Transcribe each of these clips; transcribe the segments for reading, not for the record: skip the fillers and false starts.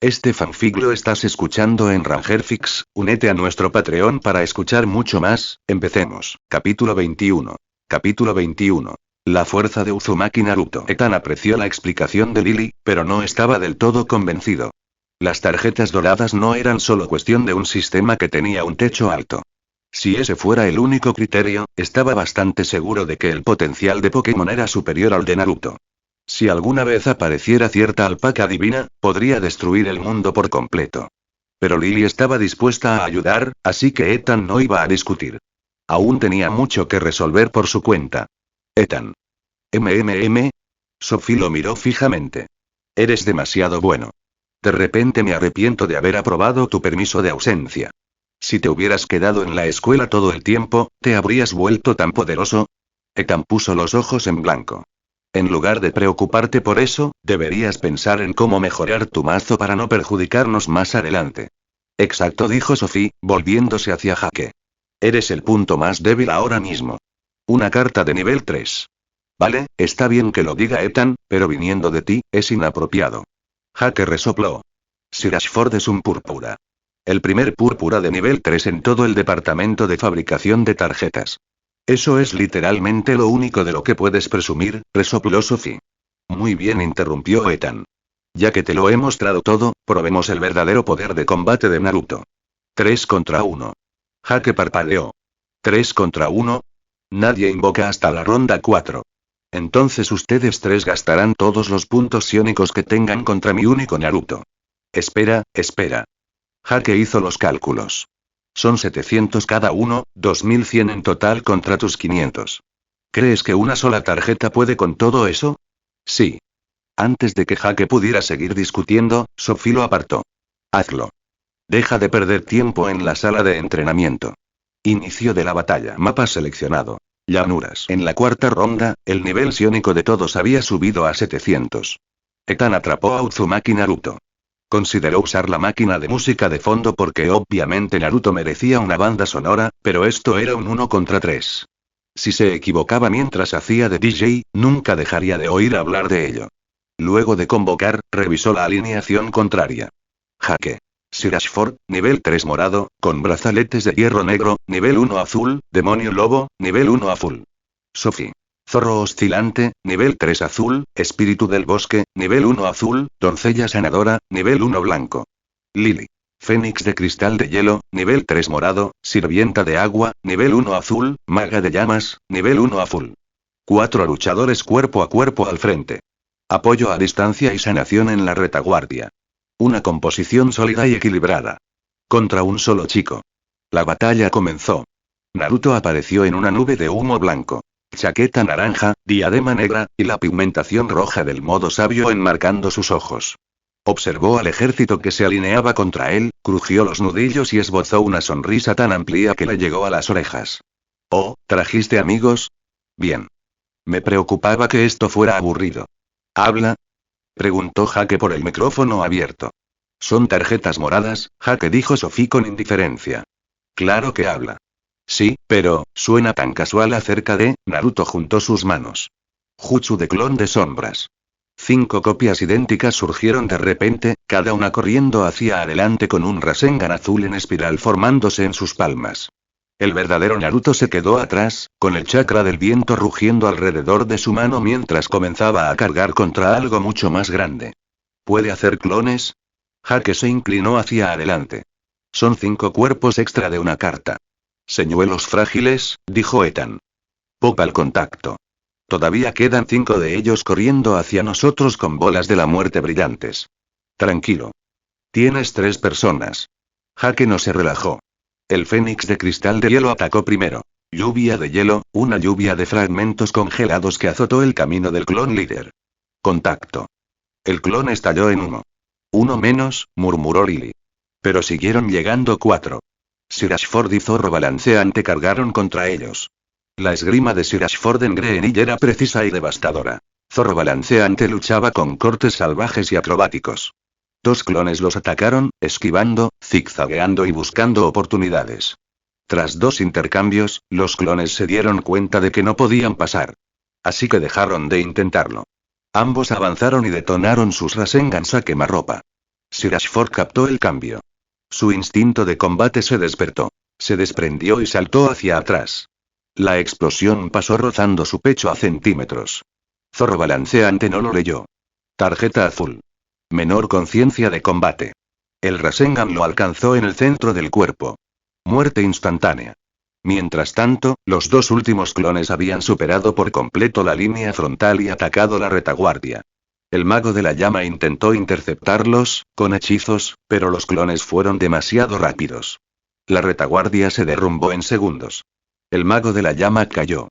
Este fanfic lo estás escuchando en Rangerfix, únete a nuestro Patreon para escuchar mucho más, empecemos. Capítulo 21. Capítulo 21. La fuerza de Uzumaki Naruto. Etan apreció la explicación de Lily, pero no estaba del todo convencido. Las tarjetas doradas no eran solo cuestión de un sistema que tenía un techo alto. Si ese fuera el único criterio, estaba bastante seguro de que el potencial de Pokémon era superior al de Naruto. Si alguna vez apareciera cierta alpaca divina, podría destruir el mundo por completo. Pero Lily estaba dispuesta a ayudar, así que Ethan no iba a discutir. Aún tenía mucho que resolver por su cuenta. Ethan. Sophie lo miró fijamente. Eres demasiado bueno. De repente me arrepiento de haber aprobado tu permiso de ausencia. Si te hubieras quedado en la escuela todo el tiempo, ¿te habrías vuelto tan poderoso? Ethan puso los ojos en blanco. En lugar de preocuparte por eso, deberías pensar en cómo mejorar tu mazo para no perjudicarnos más adelante. Exacto, dijo Sophie, volviéndose hacia Jake. Eres el punto más débil ahora mismo. Una carta de nivel 3. Vale, está bien que lo diga Ethan, pero viniendo de ti, es inapropiado. Jake resopló. Sir Ashford es un púrpura. El primer púrpura de nivel 3 en todo el departamento de fabricación de tarjetas. Eso es literalmente lo único de lo que puedes presumir, resopló Sophie. Muy bien, interrumpió Ethan. Ya que te lo he mostrado todo, probemos el verdadero poder de combate de Naruto. 3 contra 1. Jake parpadeó. 3 contra 1. Nadie invoca hasta la ronda 4. Entonces ustedes tres gastarán todos los puntos psiónicos que tengan contra mi único Naruto. Espera. Jake hizo los cálculos. Son 700 cada uno, 2100 en total contra tus 500. ¿Crees que una sola tarjeta puede con todo eso? Sí. Antes de que Jake pudiera seguir discutiendo, Sophie lo apartó. Hazlo. Deja de perder tiempo en la sala de entrenamiento. Inicio de la batalla. Mapa seleccionado. Llanuras. En la cuarta ronda, el nivel psiónico de todos había subido a 700. Ethan atrapó a Uzumaki Naruto. Consideró usar la máquina de música de fondo porque obviamente Naruto merecía una banda sonora, pero esto era un 1 contra 3. Si se equivocaba mientras hacía de DJ, nunca dejaría de oír hablar de ello. Luego de convocar, revisó la alineación contraria. Jake. Sir Ashford, nivel 3 morado, con brazaletes de hierro negro, nivel 1 azul, demonio lobo, nivel 1 azul. Sophie. Zorro oscilante, nivel 3 azul, espíritu del bosque, nivel 1 azul, doncella sanadora, nivel 1 blanco. Lily. Fénix de cristal de hielo, nivel 3 morado, sirvienta de agua, nivel 1 azul, maga de llamas, nivel 1 azul. 4 luchadores cuerpo a cuerpo al frente. Apoyo a distancia y sanación en la retaguardia. Una composición sólida y equilibrada. Contra un solo chico. La batalla comenzó. Naruto apareció en una nube de humo blanco. Chaqueta naranja, diadema negra, y la pigmentación roja del modo sabio enmarcando sus ojos. Observó al ejército que se alineaba contra él, crujió los nudillos y esbozó una sonrisa tan amplia que le llegó a las orejas. Oh, ¿trajiste amigos? Bien. Me preocupaba que esto fuera aburrido. ¿Habla? Preguntó Jake por el micrófono abierto. Son tarjetas moradas, Jake, dijo Sophie con indiferencia. Claro que habla. Sí, pero, suena tan casual acerca de. Naruto juntó sus manos. Jutsu de clon de sombras. 5 copias idénticas surgieron de repente, cada una corriendo hacia adelante con un Rasengan azul en espiral formándose en sus palmas. El verdadero Naruto se quedó atrás, con el chakra del viento rugiendo alrededor de su mano mientras comenzaba a cargar contra algo mucho más grande. ¿Puede hacer clones? Jake se inclinó hacia adelante. Son 5 cuerpos extra de una carta. Señuelos frágiles, dijo Ethan. Pop al contacto. Todavía quedan 5 de ellos corriendo hacia nosotros con bolas de la muerte brillantes. Tranquilo. Tienes 3 personas. Jake no se relajó. El fénix de cristal de hielo atacó primero. Lluvia de hielo, una lluvia de fragmentos congelados que azotó el camino del clon líder. Contacto. El clon estalló en humo. 1 menos, murmuró Lily. Pero siguieron llegando 4. Sir Ashford y Zorro balanceante cargaron contra ellos. La esgrima de Sir Ashford en Greenhill era precisa y devastadora. Zorro balanceante luchaba con cortes salvajes y acrobáticos. 2 clones los atacaron, esquivando, zigzagueando y buscando oportunidades. Tras 2 intercambios, los clones se dieron cuenta de que no podían pasar. Así que dejaron de intentarlo. Ambos avanzaron y detonaron sus Rasengans a quemarropa. Sir Ashford captó el cambio. Su instinto de combate se despertó. Se desprendió y saltó hacia atrás. La explosión pasó rozando su pecho a centímetros. Zorro balanceante no lo leyó. Tarjeta azul. Menor conciencia de combate. El Rasengan lo alcanzó en el centro del cuerpo. Muerte instantánea. Mientras tanto, los dos últimos clones habían superado por completo la línea frontal y atacado la retaguardia. El mago de la llama intentó interceptarlos, con hechizos, pero los clones fueron demasiado rápidos. La retaguardia se derrumbó en segundos. El mago de la llama cayó.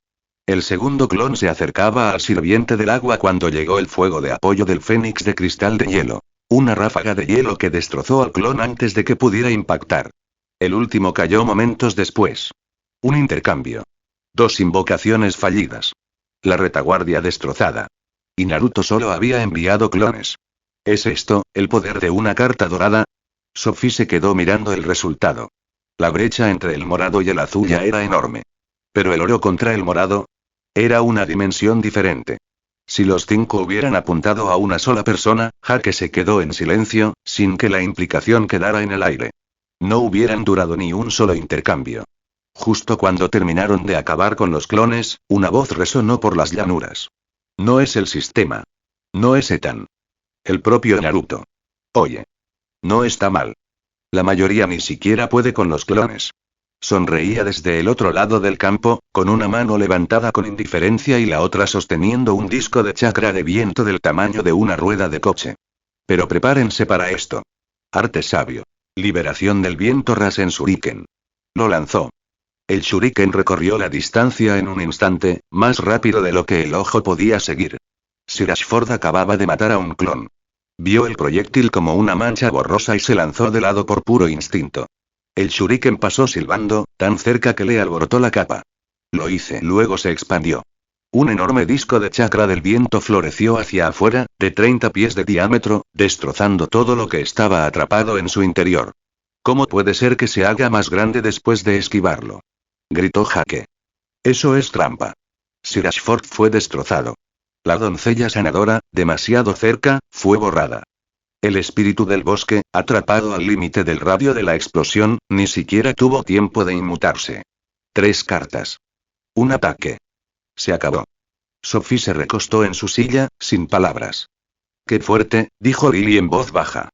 El segundo clon se acercaba al sirviente del agua cuando llegó el fuego de apoyo del fénix de cristal de hielo. Una ráfaga de hielo que destrozó al clon antes de que pudiera impactar. El último cayó momentos después. Un intercambio. 2 invocaciones fallidas. La retaguardia destrozada. Y Naruto solo había enviado clones. ¿Es esto, el poder de una carta dorada? Sophie se quedó mirando el resultado. La brecha entre el morado y el azul ya era enorme. Pero el oro contra el morado era una dimensión diferente. Si los 5 hubieran apuntado a una sola persona, Hake se quedó en silencio, sin que la implicación quedara en el aire. No hubieran durado ni un solo intercambio. Justo cuando terminaron de acabar con los clones, una voz resonó por las llanuras. No es el sistema. No es Etan. El propio Naruto. Oye. No está mal. La mayoría ni siquiera puede con los clones. Sonreía desde el otro lado del campo, con una mano levantada con indiferencia y la otra sosteniendo un disco de chakra de viento del tamaño de una rueda de coche. Pero prepárense para esto. Arte sabio. Liberación del viento Rasen Shuriken. Lo lanzó. El shuriken recorrió la distancia en un instante, más rápido de lo que el ojo podía seguir. Sir Ashford acababa de matar a un clon. Vio el proyectil como una mancha borrosa y se lanzó de lado por puro instinto. El shuriken pasó silbando, tan cerca que le alborotó la capa. Lo hice. Luego se expandió. Un enorme disco de chakra del viento floreció hacia afuera, de 30 pies de diámetro, destrozando todo lo que estaba atrapado en su interior. ¿Cómo puede ser que se haga más grande después de esquivarlo? Gritó Hake. Eso es trampa. Sir Ashford fue destrozado. La doncella sanadora, demasiado cerca, fue borrada. El espíritu del bosque, atrapado al límite del radio de la explosión, ni siquiera tuvo tiempo de inmutarse. 3 cartas. Un ataque. Se acabó. Sophie se recostó en su silla, sin palabras. Qué fuerte, dijo Lily en voz baja.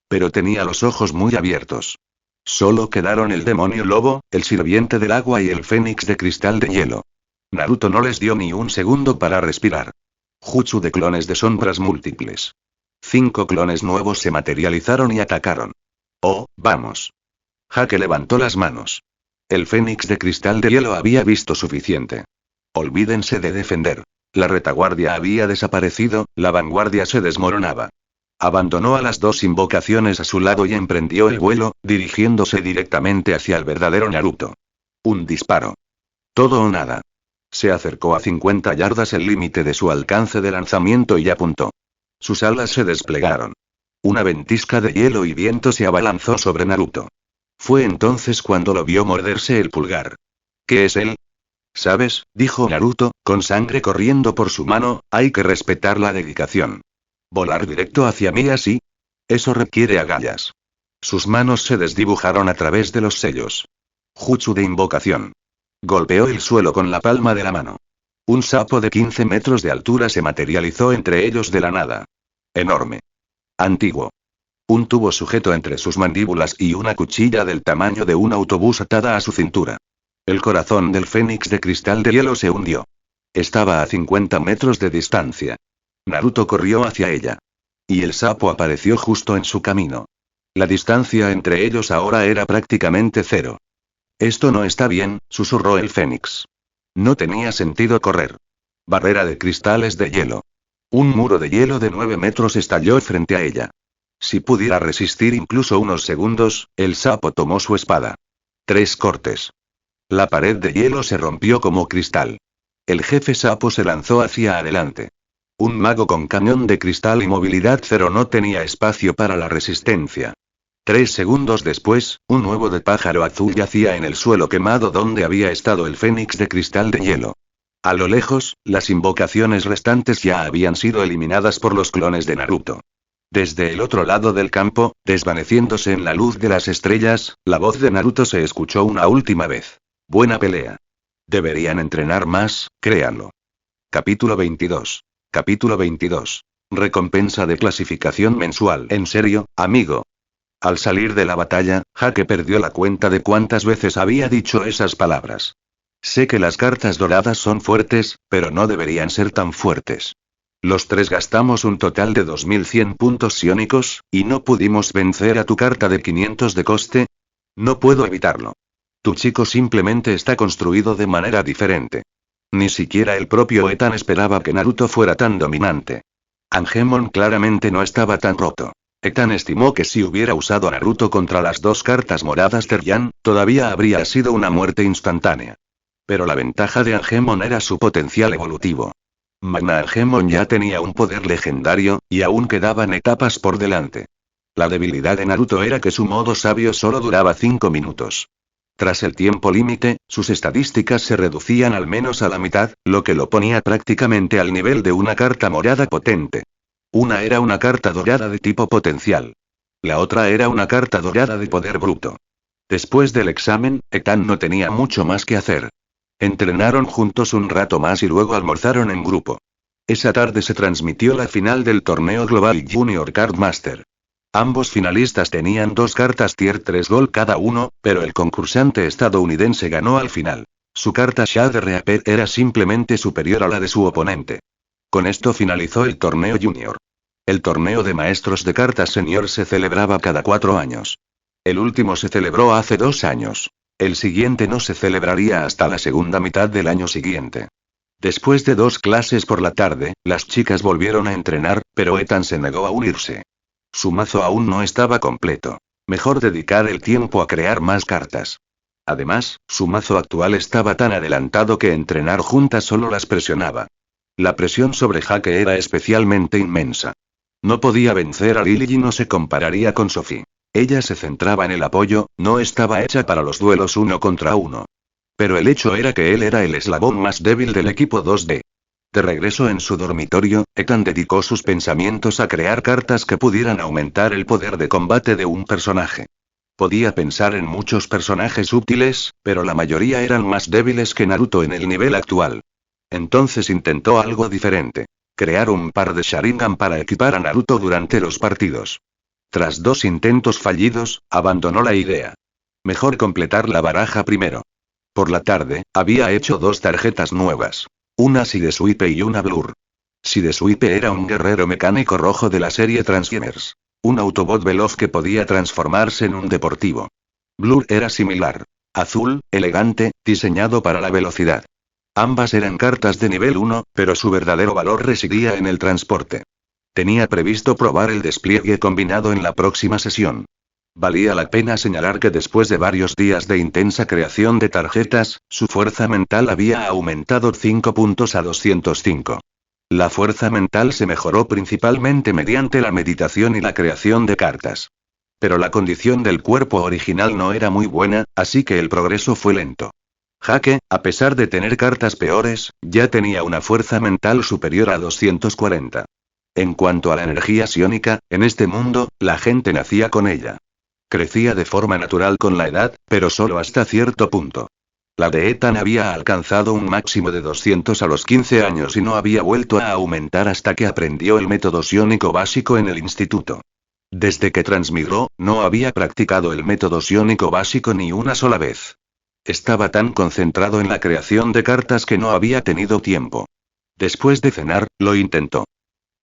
Pero tenía los ojos muy abiertos. Solo quedaron el demonio lobo, el sirviente del agua y el fénix de cristal de hielo. Naruto no les dio ni un segundo para respirar. Jutsu de clones de sombras múltiples. 5 clones nuevos se materializaron y atacaron. Oh, vamos. Hake levantó las manos. El fénix de cristal de hielo había visto suficiente. Olvídense de defender. La retaguardia había desaparecido, la vanguardia se desmoronaba. Abandonó a las 2 invocaciones a su lado y emprendió el vuelo, dirigiéndose directamente hacia el verdadero Naruto. Un disparo. Todo o nada. Se acercó a 50 yardas el límite de su alcance de lanzamiento y apuntó. Sus alas se desplegaron. Una ventisca de hielo y viento se abalanzó sobre Naruto. Fue entonces cuando lo vio morderse el pulgar. ¿Qué es él? ¿Sabes? Dijo Naruto, con sangre corriendo por su mano, hay que respetar la dedicación. ¿Volar directo hacia mí así? Eso requiere agallas. Sus manos se desdibujaron a través de los sellos. Jutsu de invocación. Golpeó el suelo con la palma de la mano. Un sapo de 15 metros de altura se materializó entre ellos de la nada. Enorme. Antiguo. Un tubo sujeto entre sus mandíbulas y una cuchilla del tamaño de un autobús atada a su cintura. El corazón del fénix de cristal de hielo se hundió. Estaba a 50 metros de distancia. Naruto corrió hacia ella. Y el sapo apareció justo en su camino. La distancia entre ellos ahora era prácticamente 0. Esto no está bien, susurró el fénix. No tenía sentido correr. Barrera de cristales de hielo. Un muro de hielo de 9 metros estalló frente a ella. Si pudiera resistir incluso unos segundos, el sapo tomó su espada. 3 cortes. La pared de hielo se rompió como cristal. El jefe sapo se lanzó hacia adelante. Un mago con cañón de cristal y movilidad 0 no tenía espacio para la resistencia. 3 segundos después, un huevo de pájaro azul yacía en el suelo quemado donde había estado el fénix de cristal de hielo. A lo lejos, las invocaciones restantes ya habían sido eliminadas por los clones de Naruto. Desde el otro lado del campo, desvaneciéndose en la luz de las estrellas, la voz de Naruto se escuchó una última vez. Buena pelea. Deberían entrenar más, créanlo. Capítulo 22. Capítulo 22. Recompensa de clasificación mensual. ¿En serio, amigo? Al salir de la batalla, Hake perdió la cuenta de cuántas veces había dicho esas palabras. Sé que las cartas doradas son fuertes, pero no deberían ser tan fuertes. Los tres gastamos un total de 2100 puntos psiónicos, y no pudimos vencer a tu carta de 500 de coste. No puedo evitarlo. Tu chico simplemente está construido de manera diferente. Ni siquiera el propio Etan esperaba que Naruto fuera tan dominante. Angemon claramente no estaba tan roto. Etan estimó que si hubiera usado a Naruto contra las dos cartas moradas de Ryan, todavía habría sido una muerte instantánea. Pero la ventaja de Angemon era su potencial evolutivo. Magna Angemon ya tenía un poder legendario, y aún quedaban etapas por delante. La debilidad de Naruto era que su modo sabio solo duraba 5 minutos. Tras el tiempo límite, sus estadísticas se reducían al menos a la mitad, lo que lo ponía prácticamente al nivel de una carta morada potente. Una era una carta dorada de tipo potencial. La otra era una carta dorada de poder bruto. Después del examen, Etan no tenía mucho más que hacer. Entrenaron juntos un rato más y luego almorzaron en grupo. Esa tarde se transmitió la final del torneo Global Junior Card Master. Ambos finalistas tenían 2 cartas Tier 3 Gold cada uno, pero el concursante estadounidense ganó al final. Su carta Shade Reaper era simplemente superior a la de su oponente. Con esto finalizó el torneo Junior. El torneo de maestros de cartas senior se celebraba cada 4 años. El último se celebró hace 2 años. El siguiente no se celebraría hasta la segunda mitad del año siguiente. Después de 2 clases por la tarde, las chicas volvieron a entrenar, pero Etan se negó a unirse. Su mazo aún no estaba completo. Mejor dedicar el tiempo a crear más cartas. Además, su mazo actual estaba tan adelantado que entrenar juntas solo las presionaba. La presión sobre Hake era especialmente inmensa. No podía vencer a Lily y no se compararía con Sophie. Ella se centraba en el apoyo, no estaba hecha para los duelos 1 contra 1. Pero el hecho era que él era el eslabón más débil del equipo 2D. De regreso en su dormitorio, Etan dedicó sus pensamientos a crear cartas que pudieran aumentar el poder de combate de un personaje. Podía pensar en muchos personajes útiles, pero la mayoría eran más débiles que Naruto en el nivel actual. Entonces intentó algo diferente. Crear un par de Sharingan para equipar a Naruto durante los partidos. Tras 2 intentos fallidos, abandonó la idea. Mejor completar la baraja primero. Por la tarde, había hecho 2 tarjetas nuevas. Una Sideswipe y una Blur. Sideswipe era un guerrero mecánico rojo de la serie Transformers. Un Autobot veloz que podía transformarse en un deportivo. Blur era similar. Azul, elegante, diseñado para la velocidad. Ambas eran cartas de nivel 1, pero su verdadero valor residía en el transporte. Tenía previsto probar el despliegue combinado en la próxima sesión. Valía la pena señalar que después de varios días de intensa creación de tarjetas, su fuerza mental había aumentado 5 puntos a 205. La fuerza mental se mejoró principalmente mediante la meditación y la creación de cartas. Pero la condición del cuerpo original no era muy buena, así que el progreso fue lento. Hake, a pesar de tener cartas peores, ya tenía una fuerza mental superior a 240. En cuanto a la energía psiónica, en este mundo, la gente nacía con ella. Crecía de forma natural con la edad, pero solo hasta cierto punto. La de Etan había alcanzado un máximo de 200 a los 15 años y no había vuelto a aumentar hasta que aprendió el método psiónico básico en el instituto. Desde que transmigró, no había practicado el método psiónico básico ni una sola vez. Estaba tan concentrado en la creación de cartas que no había tenido tiempo. Después de cenar, lo intentó.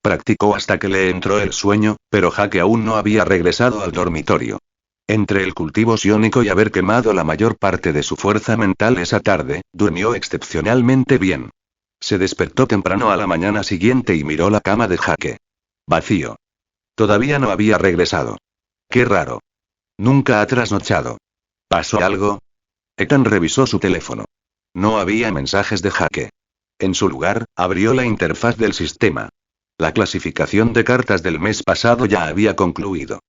Practicó hasta que le entró el sueño, pero Hake aún no había regresado al dormitorio. Entre el cultivo psiónico y haber quemado la mayor parte de su fuerza mental esa tarde, durmió excepcionalmente bien. Se despertó temprano a la mañana siguiente y miró la cama de Hake. Vacío. Todavía no había regresado. Qué raro. Nunca ha trasnochado. ¿Pasó algo? Etan revisó su teléfono. No había mensajes de Hake. En su lugar, abrió la interfaz del sistema. La clasificación de cartas del mes pasado ya había concluido.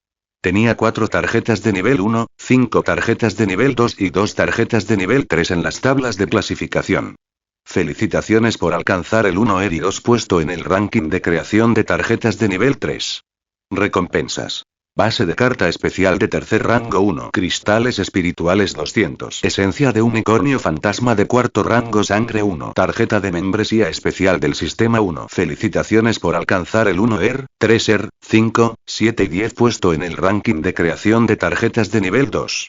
Tenía 4 tarjetas de nivel 1, 5 tarjetas de nivel 2 y 2 tarjetas de nivel 3 en las tablas de clasificación. Felicitaciones por alcanzar el 1 y 2 puesto en el ranking de creación de tarjetas de nivel 3. Recompensas. Base de carta especial de tercer rango 1. Cristales espirituales 200. Esencia de unicornio fantasma de cuarto rango sangre 1. Tarjeta de membresía especial del sistema 1. Felicitaciones por alcanzar el 1 3 5, 7 y 10 puesto en el ranking de creación de tarjetas de nivel 2.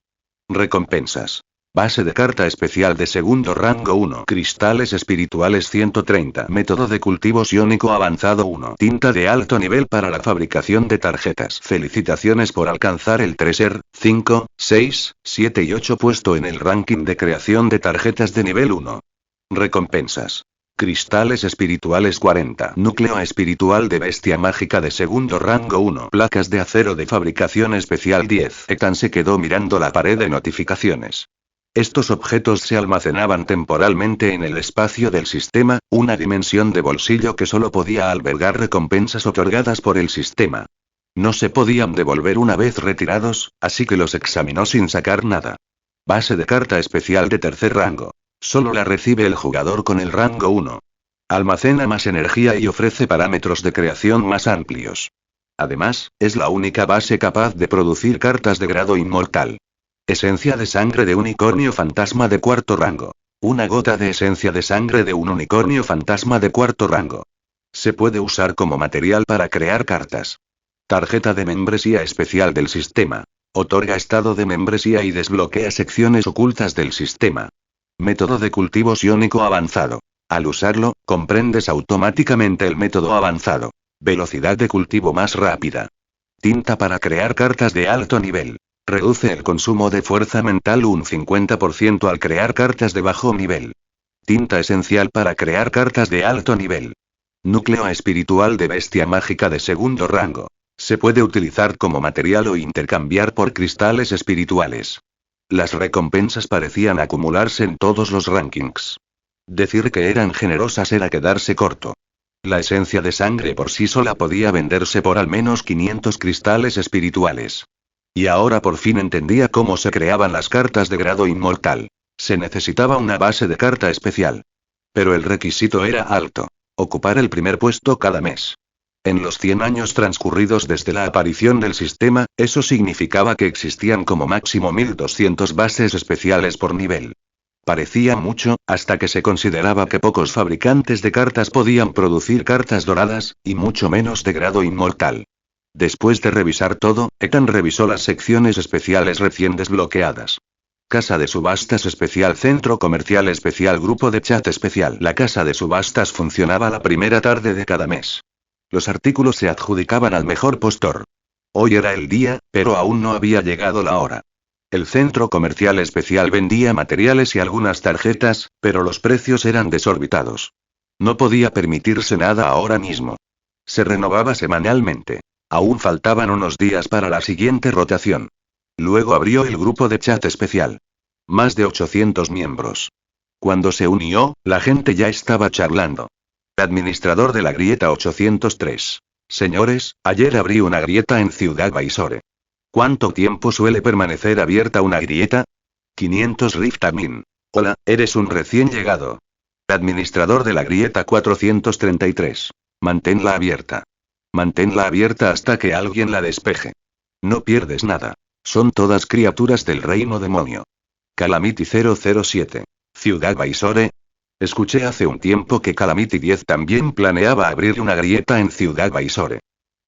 Recompensas. Base de carta especial de segundo rango 1. Cristales espirituales 130. Método de cultivo psiónico avanzado 1. Tinta de alto nivel para la fabricación de tarjetas. Felicitaciones por alcanzar el 3 5, 6, 7 y 8 puesto en el ranking de creación de tarjetas de nivel 1. Recompensas. Cristales espirituales 40. Núcleo espiritual de bestia mágica de segundo rango 1. Placas de acero de fabricación especial 10. Ethan se quedó mirando la pared de notificaciones. Estos objetos se almacenaban temporalmente en el espacio del sistema, una dimensión de bolsillo que solo podía albergar recompensas otorgadas por el sistema. No se podían devolver una vez retirados, así que los examinó sin sacar nada. Base de carta especial de tercer rango. Solo la recibe el jugador con el rango 1. Almacena más energía y ofrece parámetros de creación más amplios. Además, es la única base capaz de producir cartas de grado inmortal. Esencia de sangre de unicornio fantasma de cuarto rango. Una gota de esencia de sangre de un unicornio fantasma de cuarto rango. Se puede usar como material para crear cartas. Tarjeta de membresía especial del sistema. Otorga estado de membresía y desbloquea secciones ocultas del sistema. Método de cultivo psiónico avanzado. Al usarlo, comprendes automáticamente el método avanzado. Velocidad de cultivo más rápida. Tinta para crear cartas de alto nivel. Reduce el consumo de fuerza mental un 50% al crear cartas de bajo nivel. Tinta esencial para crear cartas de alto nivel. Núcleo espiritual de bestia mágica de segundo rango. Se puede utilizar como material o intercambiar por cristales espirituales. Las recompensas parecían acumularse en todos los rankings. Decir que eran generosas era quedarse corto. La esencia de sangre por sí sola podía venderse por al menos 500 cristales espirituales. Y ahora por fin entendía cómo se creaban las cartas de grado inmortal. Se necesitaba una base de carta especial. Pero el requisito era alto. Ocupar el primer puesto cada mes. En los 100 años transcurridos desde la aparición del sistema, eso significaba que existían como máximo 1200 bases especiales por nivel. Parecía mucho, hasta que se consideraba que pocos fabricantes de cartas podían producir cartas doradas, y mucho menos de grado inmortal. Después de revisar todo, Ethan revisó las secciones especiales recién desbloqueadas. Casa de subastas especial, centro comercial especial, grupo de chat especial. La casa de subastas funcionaba la primera tarde de cada mes. Los artículos se adjudicaban al mejor postor. Hoy era el día, pero aún no había llegado la hora. El centro comercial especial vendía materiales y algunas tarjetas, pero los precios eran desorbitados. No podía permitirse nada ahora mismo. Se renovaba semanalmente. Aún faltaban unos días para la siguiente rotación. Luego abrió el grupo de chat especial. Más de 800 miembros. Cuando se unió, la gente ya estaba charlando. Administrador de la grieta 803. Señores, ayer abrí una grieta en Ciudad Baisore. ¿Cuánto tiempo suele permanecer abierta una grieta? 500 Riftamin. Hola, eres un recién llegado. Administrador de la grieta 433. Manténla abierta. Manténla abierta hasta que alguien la despeje. No pierdes nada. Son todas criaturas del reino demonio. Calamity 007. Ciudad Baisore. Escuché hace un tiempo que Calamity 10 también planeaba abrir una grieta en Ciudad Baisore.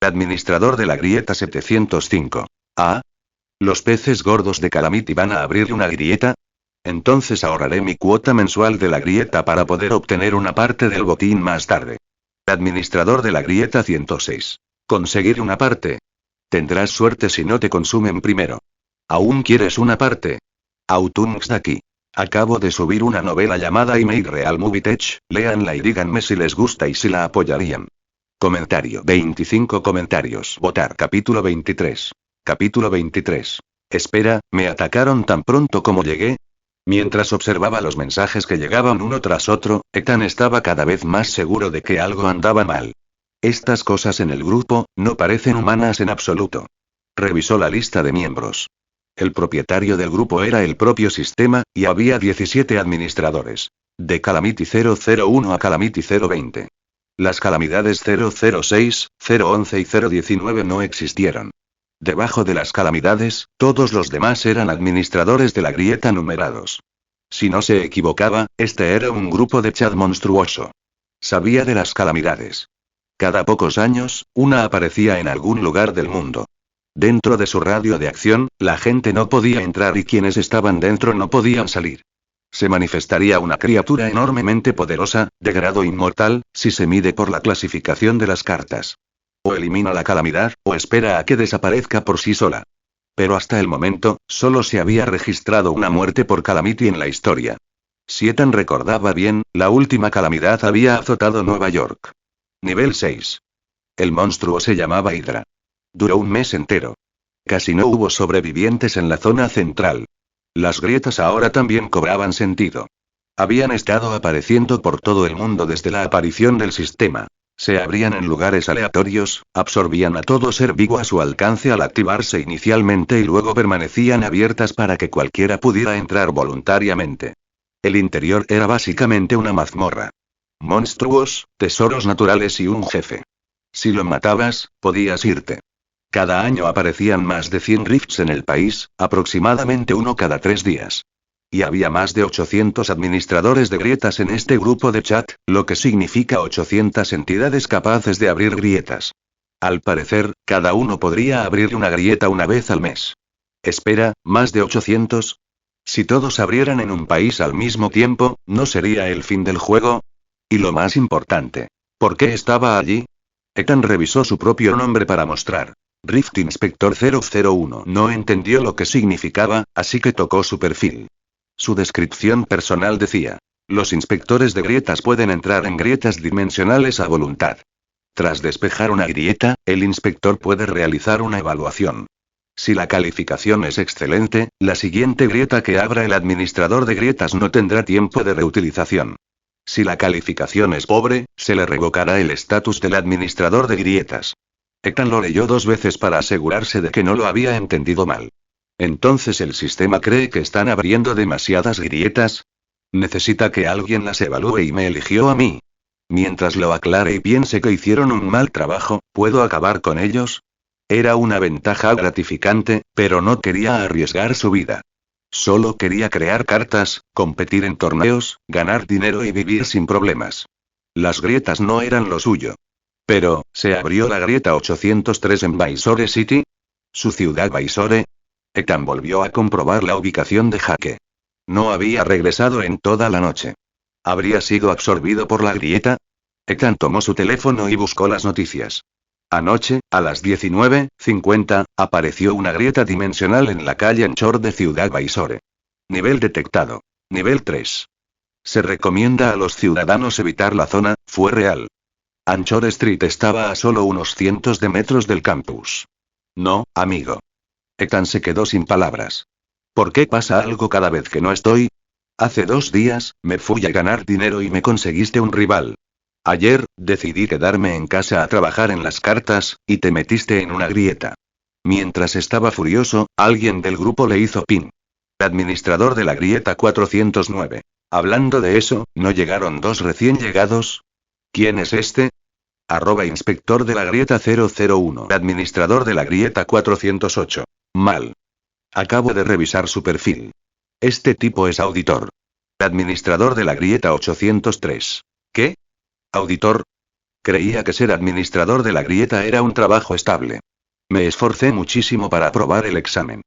Administrador de la grieta 705. ¿Ah? ¿Los peces gordos de Calamity van a abrir una grieta? Entonces ahorraré mi cuota mensual de la grieta para poder obtener una parte del botín más tarde. Administrador de la grieta 106. ¿Conseguir una parte? Tendrás suerte si no te consumen primero. ¿Aún quieres una parte? Autunx de aquí. Acabo de subir una novela llamada Email Real Movie Tech, léanla y díganme si les gusta y si la apoyarían. Comentario. 25 comentarios. Votar. Capítulo 23. Capítulo 23. Espera, ¿me atacaron tan pronto como llegué? Mientras observaba los mensajes que llegaban uno tras otro, Ethan estaba cada vez más seguro de que algo andaba mal. Estas cosas en el grupo, no parecen humanas en absoluto. Revisó la lista de miembros. El propietario del grupo era el propio sistema, y había 17 administradores. De Calamity 001 a Calamity 020. Las calamidades 006, 011 y 019 no existieron. Debajo de las calamidades, todos los demás eran administradores de la grieta numerados. Si no se equivocaba, este era un grupo de chat monstruoso. Sabía de las calamidades. Cada pocos años, una aparecía en algún lugar del mundo. Dentro de su radio de acción, la gente no podía entrar y quienes estaban dentro no podían salir. Se manifestaría una criatura enormemente poderosa, de grado inmortal, si se mide por la clasificación de las cartas. O elimina la calamidad, o espera a que desaparezca por sí sola. Pero hasta el momento, solo se había registrado una muerte por calamity en la historia. Si Ethan recordaba bien, la última calamidad había azotado Nueva York. Nivel 6. El monstruo se llamaba Hydra. Duró un mes entero. Casi no hubo sobrevivientes en la zona central. Las grietas ahora también cobraban sentido. Habían estado apareciendo por todo el mundo desde la aparición del sistema. Se abrían en lugares aleatorios, absorbían a todo ser vivo a su alcance al activarse inicialmente y luego permanecían abiertas para que cualquiera pudiera entrar voluntariamente. El interior era básicamente una mazmorra. Monstruos, tesoros naturales y un jefe. Si lo matabas, podías irte. Cada año aparecían más de 100 rifts en el país, aproximadamente uno cada 3 días. Y había más de 800 administradores de grietas en este grupo de chat, lo que significa 800 entidades capaces de abrir grietas. Al parecer, cada uno podría abrir una grieta una vez al mes. Espera, ¿más de 800? Si todos abrieran en un país al mismo tiempo, ¿no sería el fin del juego? Y lo más importante, ¿por qué estaba allí? Ethan revisó su propio nombre para mostrar. Rift Inspector 001 no entendió lo que significaba, así que tocó su perfil. Su descripción personal decía: los inspectores de grietas pueden entrar en grietas dimensionales a voluntad. Tras despejar una grieta, el inspector puede realizar una evaluación. Si la calificación es excelente, la siguiente grieta que abra el administrador de grietas no tendrá tiempo de reutilización. Si la calificación es pobre, se le revocará el estatus del administrador de grietas. Ethan lo leyó 2 veces para asegurarse de que no lo había entendido mal. ¿Entonces el sistema cree que están abriendo demasiadas grietas? ¿Necesita que alguien las evalúe y me eligió a mí? Mientras lo aclare y piense que hicieron un mal trabajo, ¿puedo acabar con ellos? Era una ventaja gratificante, pero no quería arriesgar su vida. Solo quería crear cartas, competir en torneos, ganar dinero y vivir sin problemas. Las grietas no eran lo suyo. Pero, ¿se abrió la grieta 803 en Baysore City? ¿Su ciudad Baysore? Ethan volvió a comprobar la ubicación de Jake. No había regresado en toda la noche. ¿Habría sido absorbido por la grieta? Ethan tomó su teléfono y buscó las noticias. Anoche, a las 19:50, apareció una grieta dimensional en la calle Anchor de Ciudad Baysore. Nivel detectado. Nivel 3. Se recomienda a los ciudadanos evitar la zona, fue real. Anchor Street estaba a solo unos cientos de metros del campus. No, amigo. Ethan se quedó sin palabras. ¿Por qué pasa algo cada vez que no estoy? Hace 2 días, me fui a ganar dinero y me conseguiste un rival. Ayer, decidí quedarme en casa a trabajar en las cartas, y te metiste en una grieta. Mientras estaba furioso, alguien del grupo le hizo pin. Administrador de la grieta 409. Hablando de eso, ¿no llegaron 2 recién llegados? ¿Quién es este? @inspector de la grieta 001. Administrador de la grieta 408. Mal. Acabo de revisar su perfil. Este tipo es auditor. Administrador de la grieta 803. ¿Qué? ¿Auditor? Creía que ser administrador de la grieta era un trabajo estable. Me esforcé muchísimo para aprobar el examen.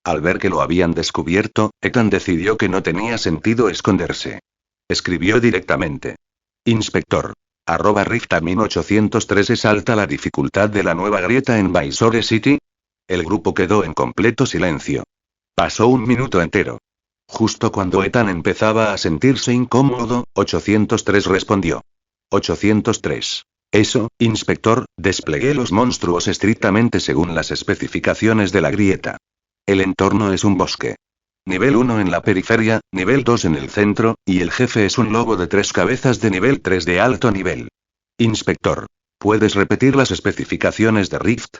Al ver que lo habían descubierto, Ethan decidió que no tenía sentido esconderse. Escribió directamente. Inspector. @Riftamin 803 es alta la dificultad de la nueva grieta en Baysore City. El grupo quedó en completo silencio. Pasó un minuto entero. Justo cuando Ethan empezaba a sentirse incómodo, 803 respondió. 803. Eso, inspector, desplegué los monstruos estrictamente según las especificaciones de la grieta. El entorno es un bosque. Nivel 1 en la periferia, nivel 2 en el centro, y el jefe es un lobo de 3 cabezas de nivel 3 de alto nivel. Inspector. ¿Puedes repetir las especificaciones de Rift?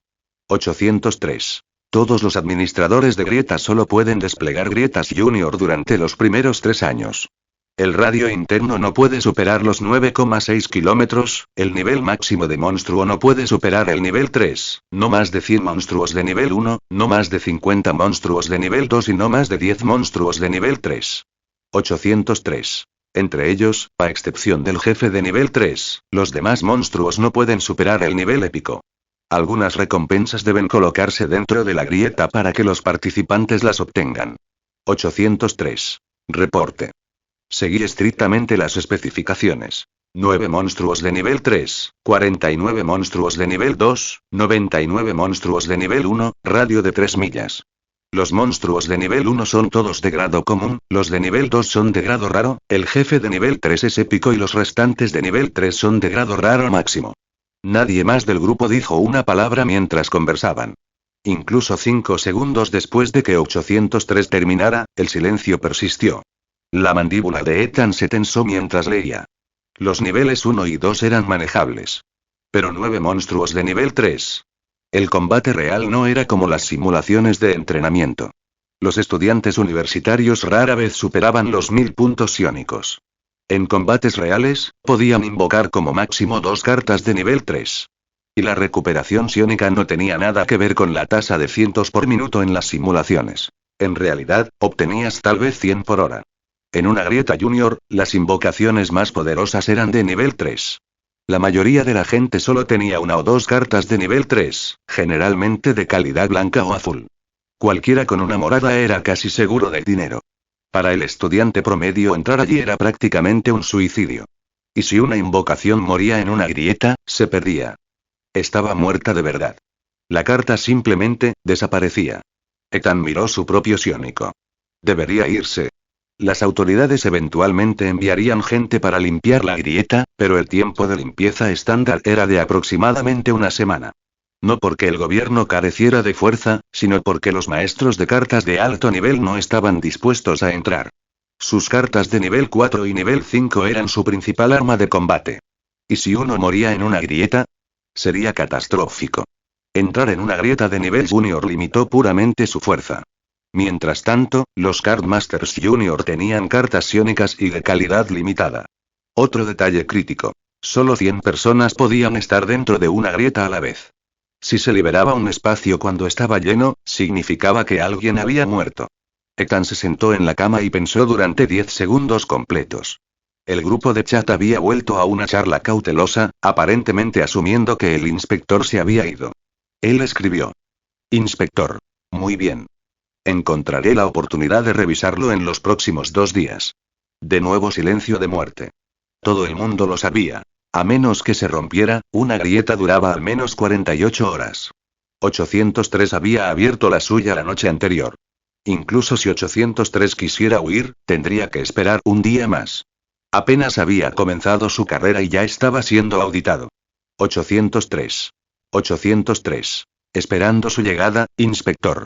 803. Todos los administradores de grietas solo pueden desplegar grietas junior durante los primeros 3 años. El radio interno no puede superar los 9,6 kilómetros, el nivel máximo de monstruo no puede superar el nivel 3, no más de 100 monstruos de nivel 1, no más de 50 monstruos de nivel 2 y no más de 10 monstruos de nivel 3. 803. Entre ellos, a excepción del jefe de nivel 3, los demás monstruos no pueden superar el nivel épico. Algunas recompensas deben colocarse dentro de la grieta para que los participantes las obtengan. 803. Reporte. Seguí estrictamente las especificaciones. 9 monstruos de nivel 3, 49 monstruos de nivel 2, 99 monstruos de nivel 1, radio de 3 millas. Los monstruos de nivel 1 son todos de grado común, los de nivel 2 son de grado raro, el jefe de nivel 3 es épico y los restantes de nivel 3 son de grado raro máximo. Nadie más del grupo dijo una palabra mientras conversaban. Incluso 5 segundos después de que 803 terminara, el silencio persistió. La mandíbula de Ethan se tensó mientras leía. Los niveles 1 y 2 eran manejables. Pero 9 monstruos de nivel 3. El combate real no era como las simulaciones de entrenamiento. Los estudiantes universitarios rara vez superaban los 1000 puntos psiónicos. En combates reales, podían invocar como máximo 2 cartas de nivel 3. Y la recuperación psiónica no tenía nada que ver con la tasa de cientos por minuto en las simulaciones. En realidad, obtenías tal vez 100 por hora. En una grieta junior, las invocaciones más poderosas eran de nivel 3. La mayoría de la gente solo tenía 1 o 2 cartas de nivel 3, generalmente de calidad blanca o azul. Cualquiera con una morada era casi seguro de dinero. Para el estudiante promedio entrar allí era prácticamente un suicidio. Y si una invocación moría en una grieta, se perdía. Estaba muerta de verdad. La carta simplemente desaparecía. Ethan miró su propio psiónico. Debería irse. Las autoridades eventualmente enviarían gente para limpiar la grieta, pero el tiempo de limpieza estándar era de aproximadamente una semana. No porque el gobierno careciera de fuerza, sino porque los maestros de cartas de alto nivel no estaban dispuestos a entrar. Sus cartas de nivel 4 y nivel 5 eran su principal arma de combate. ¿Y si uno moría en una grieta? Sería catastrófico. Entrar en una grieta de nivel junior limitó puramente su fuerza. Mientras tanto, los Cardmasters Junior tenían cartas psiónicas y de calidad limitada. Otro detalle crítico. Solo 100 personas podían estar dentro de una grieta a la vez. Si se liberaba un espacio cuando estaba lleno, significaba que alguien había muerto. Ethan se sentó en la cama y pensó durante 10 segundos completos. El grupo de chat había vuelto a una charla cautelosa, aparentemente asumiendo que el inspector se había ido. Él escribió. Inspector. Muy bien. Encontraré la oportunidad de revisarlo en los próximos 2 días. De nuevo silencio de muerte. Todo el mundo lo sabía. A menos que se rompiera, una grieta duraba al menos 48 horas. 803 había abierto la suya la noche anterior. Incluso si 803 quisiera huir, tendría que esperar un día más. Apenas había comenzado su carrera y ya estaba siendo auditado. 803. 803. Esperando su llegada, inspector.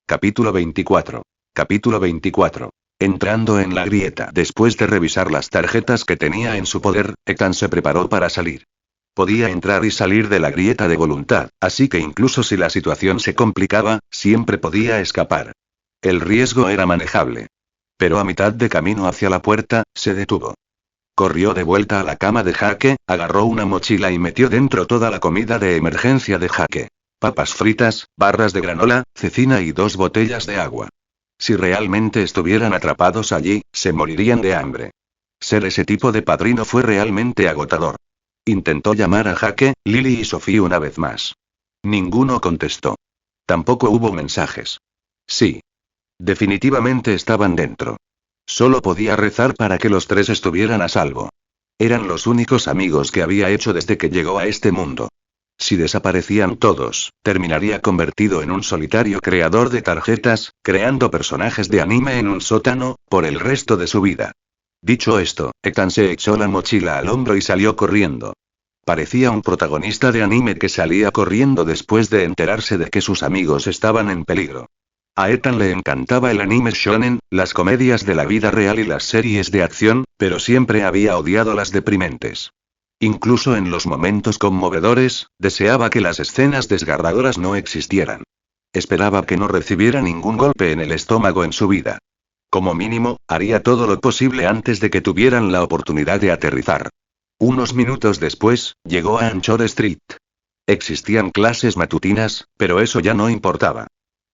Capítulo 24. Capítulo 24. Entrando en la grieta. Después de revisar las tarjetas que tenía en su poder, Ethan se preparó para salir. Podía entrar y salir de la grieta de voluntad, así que incluso si la situación se complicaba, siempre podía escapar. El riesgo era manejable. Pero a mitad de camino hacia la puerta, se detuvo. Corrió de vuelta a la cama de Jake, agarró una mochila y metió dentro toda la comida de emergencia de Jake. Papas fritas, barras de granola, cecina y 2 botellas de agua. Si realmente estuvieran atrapados allí, se morirían de hambre. Ser ese tipo de padrino fue realmente agotador. Intentó llamar a Jake, Lily y Sophie una vez más. Ninguno contestó. Tampoco hubo mensajes. Sí. Definitivamente estaban dentro. Solo podía rezar para que los 3 estuvieran a salvo. Eran los únicos amigos que había hecho desde que llegó a este mundo. Si desaparecían todos, terminaría convertido en un solitario creador de tarjetas, creando personajes de anime en un sótano, por el resto de su vida. Dicho esto, Ethan se echó la mochila al hombro y salió corriendo. Parecía un protagonista de anime que salía corriendo después de enterarse de que sus amigos estaban en peligro. A Ethan le encantaba el anime shonen, las comedias de la vida real y las series de acción, pero siempre había odiado las deprimentes. Incluso en los momentos conmovedores, deseaba que las escenas desgarradoras no existieran. Esperaba que no recibiera ningún golpe en el estómago en su vida. Como mínimo, haría todo lo posible antes de que tuvieran la oportunidad de aterrizar. Unos minutos después, llegó a Anchor Street. Existían clases matutinas, pero eso ya no importaba.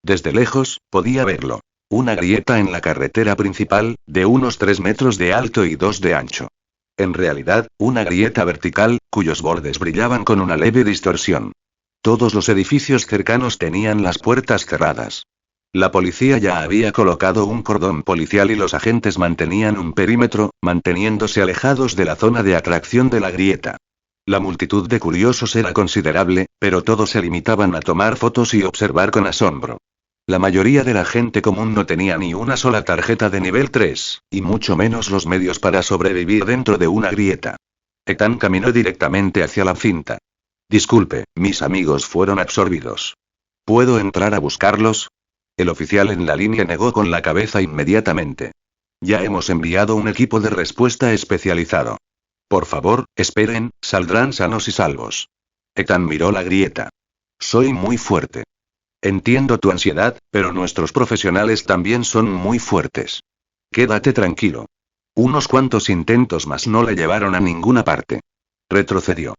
Desde lejos, podía verlo. Una grieta en la carretera principal, de unos 3 metros de alto y 2 de ancho. En realidad, una grieta vertical, cuyos bordes brillaban con una leve distorsión. Todos los edificios cercanos tenían las puertas cerradas. La policía ya había colocado un cordón policial y los agentes mantenían un perímetro, manteniéndose alejados de la zona de atracción de la grieta. La multitud de curiosos era considerable, pero todos se limitaban a tomar fotos y observar con asombro. La mayoría de la gente común no tenía ni una sola tarjeta de nivel 3, y mucho menos los medios para sobrevivir dentro de una grieta. Ethan caminó directamente hacia la cinta. Disculpe, mis amigos fueron absorbidos. ¿Puedo entrar a buscarlos? El oficial en la línea negó con la cabeza inmediatamente. Ya hemos enviado un equipo de respuesta especializado. Por favor, esperen, saldrán sanos y salvos. Ethan miró la grieta. Soy muy fuerte. Entiendo tu ansiedad, pero nuestros profesionales también son muy fuertes. Quédate tranquilo. Unos cuantos intentos más no le llevaron a ninguna parte. Retrocedió.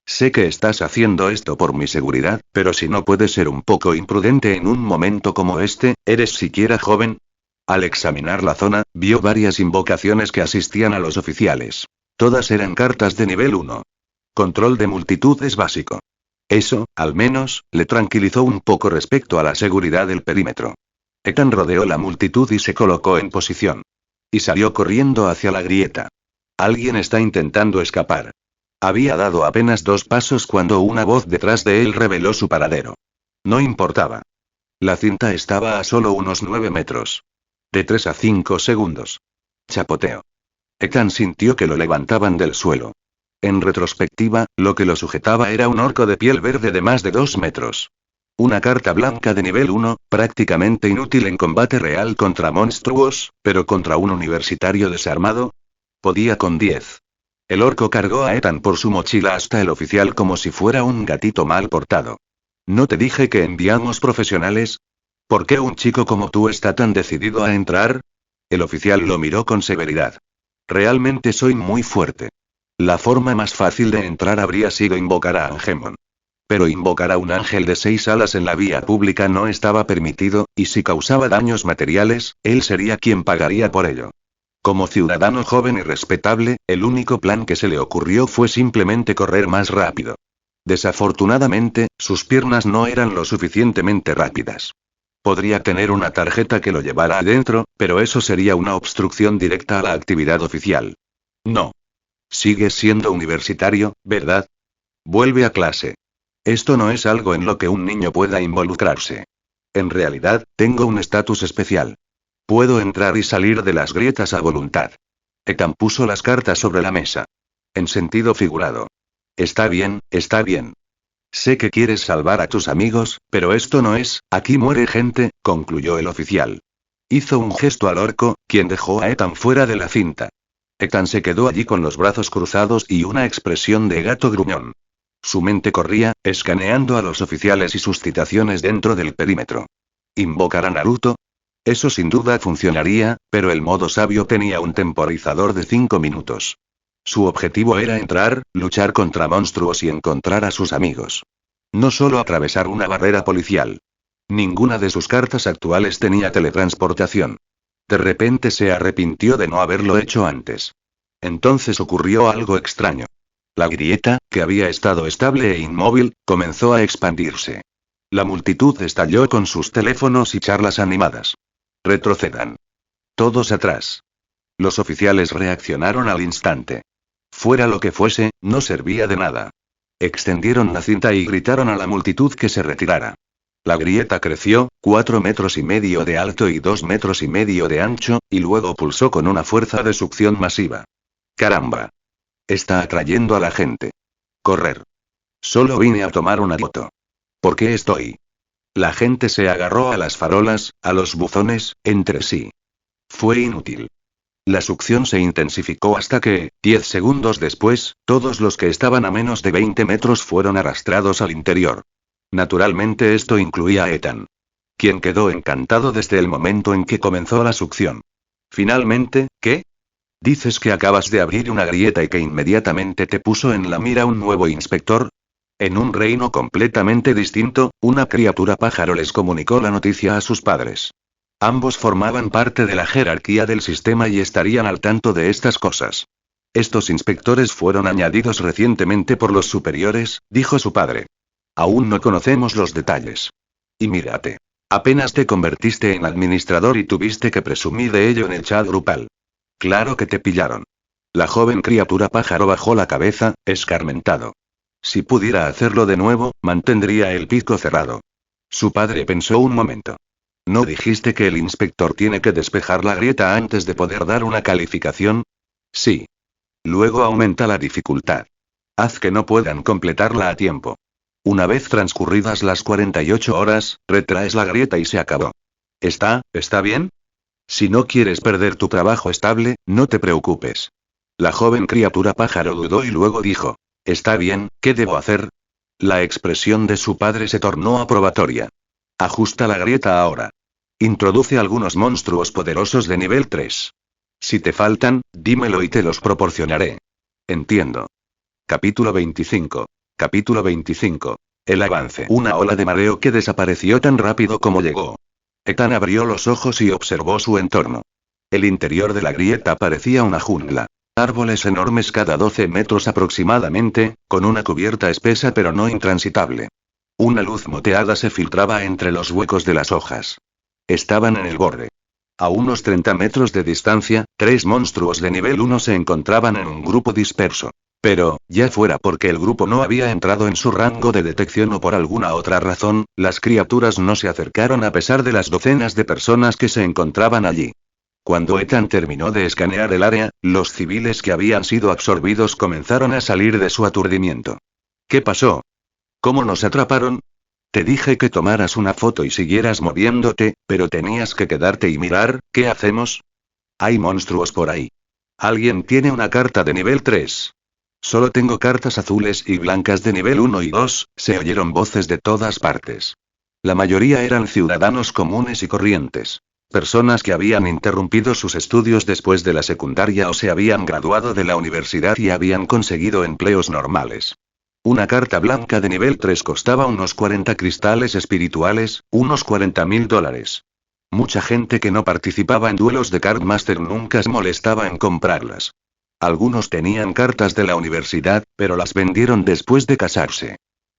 Sé que estás haciendo esto por mi seguridad, pero si no puedes ser un poco imprudente en un momento como este, ¿eres siquiera joven? Al examinar la zona, vio varias invocaciones que asistían a los oficiales. Todas eran cartas de nivel 1. Control de multitud es básico. Eso, al menos, le tranquilizó un poco respecto a la seguridad del perímetro. Ethan rodeó la multitud y se colocó en posición. Y salió corriendo hacia la grieta. Alguien está intentando escapar. Había dado apenas 2 pasos cuando una voz detrás de él reveló su paradero. No importaba. La cinta estaba a solo unos 9 metros. De 3 a 5 segundos. Chapoteo. Ethan sintió que lo levantaban del suelo. En retrospectiva, lo que lo sujetaba era un orco de piel verde de más de 2 metros. Una carta blanca de nivel 1, prácticamente inútil en combate real contra monstruos, pero contra un universitario desarmado. Podía con 10. El orco cargó a Ethan por su mochila hasta el oficial como si fuera un gatito mal portado. ¿No te dije que enviamos profesionales? ¿Por qué un chico como tú está tan decidido a entrar? El oficial lo miró con severidad. Realmente soy muy fuerte. La forma más fácil de entrar habría sido invocar a Angemon. Pero invocar a un ángel de 6 alas en la vía pública no estaba permitido, y si causaba daños materiales, él sería quien pagaría por ello. Como ciudadano joven y respetable, el único plan que se le ocurrió fue simplemente correr más rápido. Desafortunadamente, sus piernas no eran lo suficientemente rápidas. Podría tener una tarjeta que lo llevara adentro, pero eso sería una obstrucción directa a la actividad oficial. No. Sigues siendo universitario, ¿verdad? Vuelve a clase. Esto no es algo en lo que un niño pueda involucrarse. En realidad, tengo un estatus especial. Puedo entrar y salir de las grietas a voluntad. Ethan puso las cartas sobre la mesa. En sentido figurado. Está bien, está bien. Sé que quieres salvar a tus amigos, pero esto no es, aquí muere gente, concluyó el oficial. Hizo un gesto al orco, quien dejó a Ethan fuera de la cinta. Ethan se quedó allí con los brazos cruzados y una expresión de gato gruñón. Su mente corría, escaneando a los oficiales y sus citaciones dentro del perímetro. ¿Invocar a Naruto? Eso sin duda funcionaría, pero el modo sabio tenía un temporizador de 5 minutos. Su objetivo era entrar, luchar contra monstruos y encontrar a sus amigos. No solo atravesar una barrera policial. Ninguna de sus cartas actuales tenía teletransportación. De repente se arrepintió de no haberlo hecho antes. Entonces ocurrió algo extraño. La grieta, que había estado estable e inmóvil, comenzó a expandirse. La multitud estalló con sus teléfonos y charlas animadas. Retrocedan. Todos atrás. Los oficiales reaccionaron al instante. Fuera lo que fuese, no servía de nada. Extendieron la cinta y gritaron a la multitud que se retirara. La grieta creció, 4 metros y medio de alto y 2 metros y medio de ancho, y luego pulsó con una fuerza de succión masiva. ¡Caramba! Está atrayendo a la gente. Correr. Solo vine a tomar una foto. ¿Por qué estoy? La gente se agarró a las farolas, a los buzones, entre sí. Fue inútil. La succión se intensificó hasta que, 10 segundos después, todos los que estaban a menos de 20 metros fueron arrastrados al interior. Naturalmente esto incluía a Ethan, quien quedó encantado desde el momento en que comenzó la succión. Finalmente, ¿qué? ¿Dices que acabas de abrir una grieta y que inmediatamente te puso en la mira un nuevo inspector? En un reino completamente distinto, una criatura pájaro les comunicó la noticia a sus padres. Ambos formaban parte de la jerarquía del sistema y estarían al tanto de estas cosas. Estos inspectores fueron añadidos recientemente por los superiores, dijo su padre. Aún no conocemos los detalles. Y mírate. Apenas te convertiste en administrador y tuviste que presumir de ello en el chat grupal. Claro que te pillaron. La joven criatura pájaro bajó la cabeza, escarmentado. Si pudiera hacerlo de nuevo, mantendría el pico cerrado. Su padre pensó un momento. ¿No dijiste que el inspector tiene que despejar la grieta antes de poder dar una calificación? Sí. Luego aumenta la dificultad. Haz que no puedan completarla a tiempo. Una vez transcurridas las 48 horas, retraes la grieta y se acabó. ¿Está bien? Si no quieres perder tu trabajo estable, no te preocupes. La joven criatura pájaro dudó y luego dijo, está bien, ¿qué debo hacer? La expresión de su padre se tornó aprobatoria. Ajusta la grieta ahora. Introduce algunos monstruos poderosos de nivel 3. Si te faltan, dímelo y te los proporcionaré. Entiendo. Capítulo 25. Capítulo 25. El avance. Una ola de mareo que desapareció tan rápido como llegó. Ethan abrió los ojos y observó su entorno. El interior de la grieta parecía una jungla. Árboles enormes cada 12 metros aproximadamente, con una cubierta espesa pero no intransitable. Una luz moteada se filtraba entre los huecos de las hojas. Estaban en el borde. A unos 30 metros de distancia, 3 monstruos de nivel 1 se encontraban en un grupo disperso. Pero, ya fuera porque el grupo no había entrado en su rango de detección o por alguna otra razón, las criaturas no se acercaron a pesar de las docenas de personas que se encontraban allí. Cuando Ethan terminó de escanear el área, los civiles que habían sido absorbidos comenzaron a salir de su aturdimiento. ¿Qué pasó? ¿Cómo nos atraparon? Te dije que tomaras una foto y siguieras moviéndote, pero tenías que quedarte y mirar, ¿qué hacemos? Hay monstruos por ahí. ¿Alguien tiene una carta de nivel 3? Solo tengo cartas azules y blancas de nivel 1 y 2, se oyeron voces de todas partes. La mayoría eran ciudadanos comunes y corrientes. Personas que habían interrumpido sus estudios después de la secundaria o se habían graduado de la universidad y habían conseguido empleos normales. Una carta blanca de nivel 3 costaba unos 40 cristales espirituales, unos $40.000. Mucha gente que no participaba en duelos de Cardmaster nunca se molestaba en comprarlas. Algunos tenían cartas de la universidad, pero las vendieron después de casarse.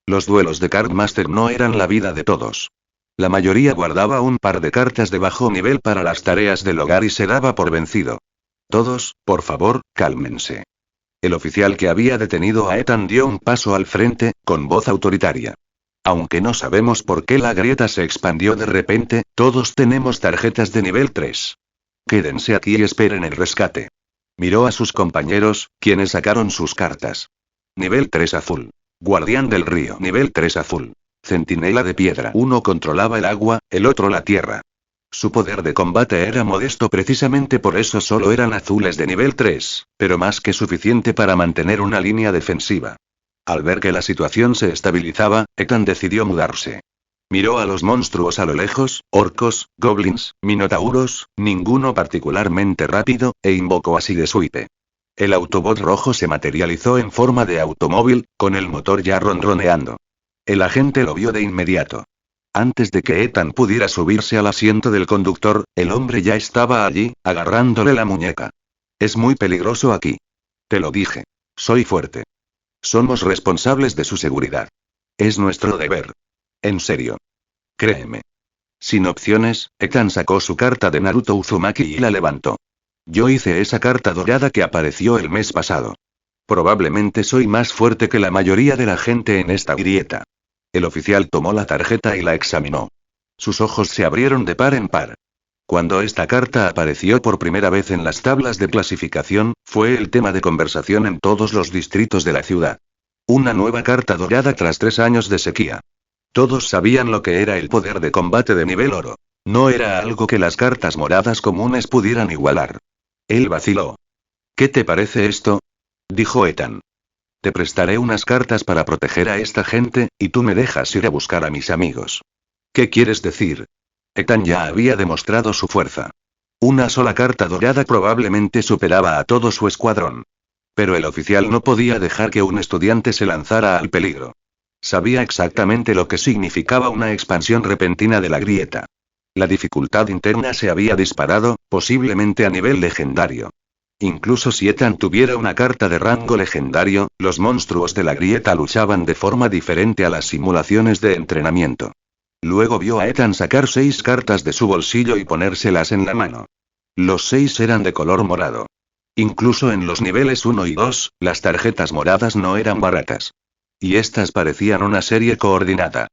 Los duelos de Cardmaster no eran la vida de todos. La mayoría guardaba un par de cartas de bajo nivel para las tareas del hogar y se daba por vencido. Todos, por favor, cálmense. El oficial que había detenido a Ethan dio un paso al frente, con voz autoritaria. Aunque no sabemos por qué la grieta se expandió de repente, todos tenemos tarjetas de nivel 3. Quédense aquí y esperen el rescate. Miró a sus compañeros, quienes sacaron sus cartas. Nivel 3 azul. Guardián del río. Nivel 3 azul. Centinela de piedra. Uno controlaba el agua, el otro la tierra. Su poder de combate era modesto precisamente por eso solo eran azules de nivel 3, pero más que suficiente para mantener una línea defensiva. Al ver que la situación se estabilizaba, Ethan decidió mudarse. Miró a los monstruos a lo lejos, orcos, goblins, minotauros, ninguno particularmente rápido, e invocó a Sideswipe. El Autobot rojo se materializó en forma de automóvil, con el motor ya ronroneando. El agente lo vio de inmediato. Antes de que Ethan pudiera subirse al asiento del conductor, el hombre ya estaba allí, agarrándole la muñeca. Es muy peligroso aquí. Te lo dije. Soy fuerte. Somos responsables de su seguridad. Es nuestro deber. En serio. Créeme. Sin opciones, Ethan sacó su carta de Naruto Uzumaki y la levantó. Yo hice esa carta dorada que apareció el mes pasado. Probablemente soy más fuerte que la mayoría de la gente en esta grieta. El oficial tomó la tarjeta y la examinó. Sus ojos se abrieron de par en par. Cuando esta carta apareció por primera vez en las tablas de clasificación, fue el tema de conversación en todos los distritos de la ciudad. Una nueva carta dorada tras 3 años de sequía. Todos sabían lo que era el poder de combate de nivel oro. No era algo que las cartas moradas comunes pudieran igualar. Él vaciló. ¿Qué te parece esto? Dijo Ethan. Te prestaré unas cartas para proteger a esta gente, y tú me dejas ir a buscar a mis amigos. ¿Qué quieres decir? Ethan ya había demostrado su fuerza. Una sola carta dorada probablemente superaba a todo su escuadrón. Pero el oficial no podía dejar que un estudiante se lanzara al peligro. Sabía exactamente lo que significaba una expansión repentina de la grieta. La dificultad interna se había disparado, posiblemente a nivel legendario. Incluso si Ethan tuviera una carta de rango legendario, los monstruos de la grieta luchaban de forma diferente a las simulaciones de entrenamiento. Luego vio a Ethan sacar 6 cartas de su bolsillo y ponérselas en la mano. Los 6 eran de color morado. Incluso en los niveles 1 y 2, las tarjetas moradas no eran baratas. Y estas parecían una serie coordinada.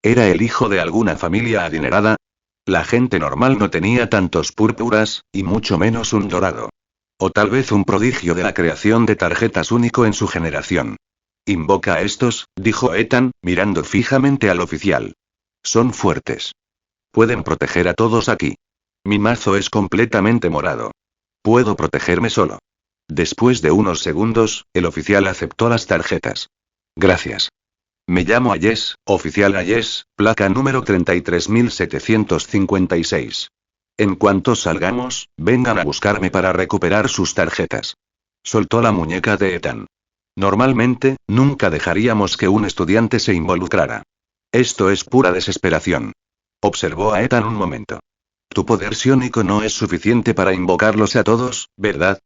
¿Era el hijo de alguna familia adinerada? La gente normal no tenía tantos púrpuras, y mucho menos un dorado. O tal vez un prodigio de la creación de tarjetas único en su generación. Invoca a estos, dijo Ethan, mirando fijamente al oficial. Son fuertes. Pueden proteger a todos aquí. Mi mazo es completamente morado. Puedo protegerme solo. Después de unos segundos, el oficial aceptó las tarjetas. Gracias. Me llamo Ayes, oficial Ayes, placa número 33756. En cuanto salgamos, vengan a buscarme para recuperar sus tarjetas. Soltó la muñeca de Ethan. Normalmente, nunca dejaríamos que un estudiante se involucrara. Esto es pura desesperación. Observó a Ethan un momento. Tu poder psiónico no es suficiente para invocarlos a todos, ¿verdad?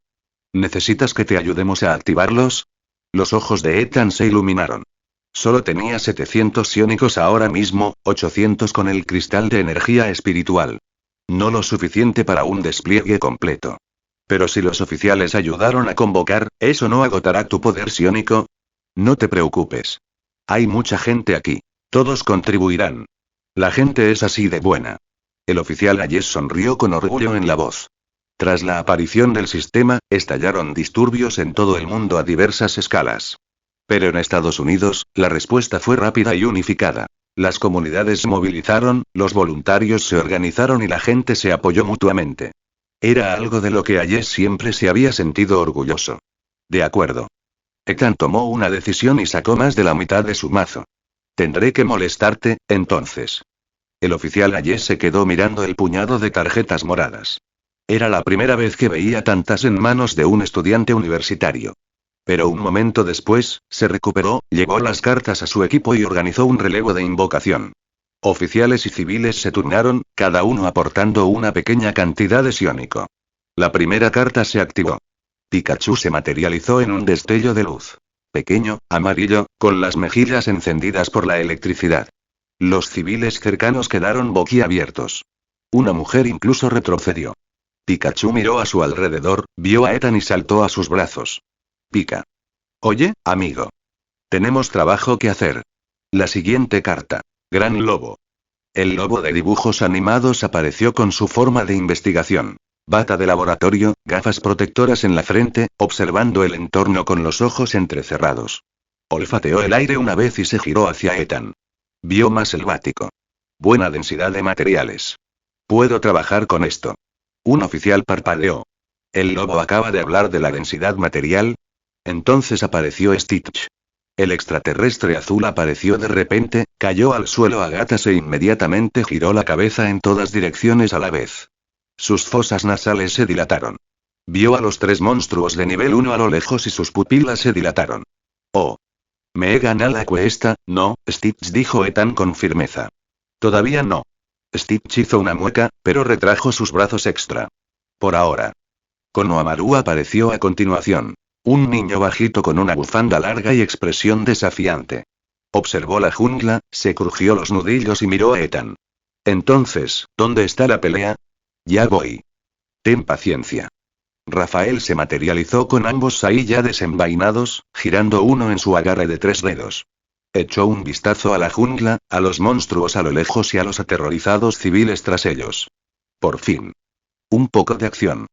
¿Necesitas que te ayudemos a activarlos? Los ojos de Ethan se iluminaron. Solo tenía 700 psiónicos ahora mismo, 800 con el cristal de energía espiritual. No lo suficiente para un despliegue completo. Pero si los oficiales ayudaron a convocar, ¿eso no agotará tu poder psiónico? No te preocupes. Hay mucha gente aquí. Todos contribuirán. La gente es así de buena. El oficial Ayes sonrió con orgullo en la voz. Tras la aparición del sistema, estallaron disturbios en todo el mundo a diversas escalas. Pero en Estados Unidos, la respuesta fue rápida y unificada. Las comunidades se movilizaron, los voluntarios se organizaron y la gente se apoyó mutuamente. Era algo de lo que Ayes siempre se había sentido orgulloso. De acuerdo. Ethan tomó una decisión y sacó más de la mitad de su mazo. Tendré que molestarte, entonces. El oficial Ayes se quedó mirando el puñado de tarjetas moradas. Era la primera vez que veía tantas en manos de un estudiante universitario. Pero un momento después, se recuperó, llevó las cartas a su equipo y organizó un relevo de invocación. Oficiales y civiles se turnaron, cada uno aportando una pequeña cantidad de psiónico. La primera carta se activó. Pikachu se materializó en un destello de luz. Pequeño, amarillo, con las mejillas encendidas por la electricidad. Los civiles cercanos quedaron boquiabiertos. Una mujer incluso retrocedió. Pikachu miró a su alrededor, vio a Ethan y saltó a sus brazos. Pika. Oye, amigo. Tenemos trabajo que hacer. La siguiente carta. Gran Lobo. El lobo de dibujos animados apareció con su forma de investigación. Bata de laboratorio, gafas protectoras en la frente, observando el entorno con los ojos entrecerrados. Olfateó el aire una vez y se giró hacia Ethan. Bioma selvático. Buena densidad de materiales. Puedo trabajar con esto. Un oficial parpadeó. ¿El lobo acaba de hablar de la densidad material? Entonces apareció Stitch. El extraterrestre azul apareció de repente, cayó al suelo a gatas e inmediatamente giró la cabeza en todas direcciones a la vez. Sus fosas nasales se dilataron. Vio a los 3 monstruos de nivel 1 a lo lejos y sus pupilas se dilataron. Oh. Me he ganado la cuesta, ¿no, Stitch?, dijo Ethan con firmeza. Todavía no. Stitch hizo una mueca, pero retrajo sus brazos extra. Por ahora. Konohamaru apareció a continuación. Un niño bajito con una bufanda larga y expresión desafiante. Observó la jungla, se crujió los nudillos y miró a Ethan. Entonces, ¿dónde está la pelea? Ya voy. Ten paciencia. Rafael se materializó con ambos ahí ya desenvainados, girando uno en su agarre de 3 dedos. Echó un vistazo a la jungla, a los monstruos a lo lejos y a los aterrorizados civiles tras ellos. Por fin. Un poco de acción.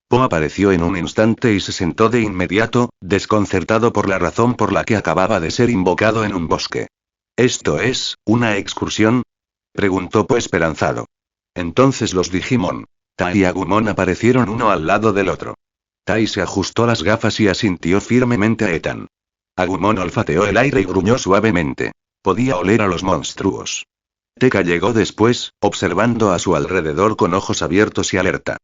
Po apareció en un instante y se sentó de inmediato, desconcertado por la razón por la que acababa de ser invocado en un bosque. ¿Esto es, una excursión?, preguntó Po esperanzado. Entonces los Digimon, Tai y Agumon aparecieron uno al lado del otro. Tai se ajustó las gafas y asintió firmemente a Ethan. Agumon olfateó el aire y gruñó suavemente. Podía oler a los monstruos. Tekka llegó después, observando a su alrededor con ojos abiertos y alerta.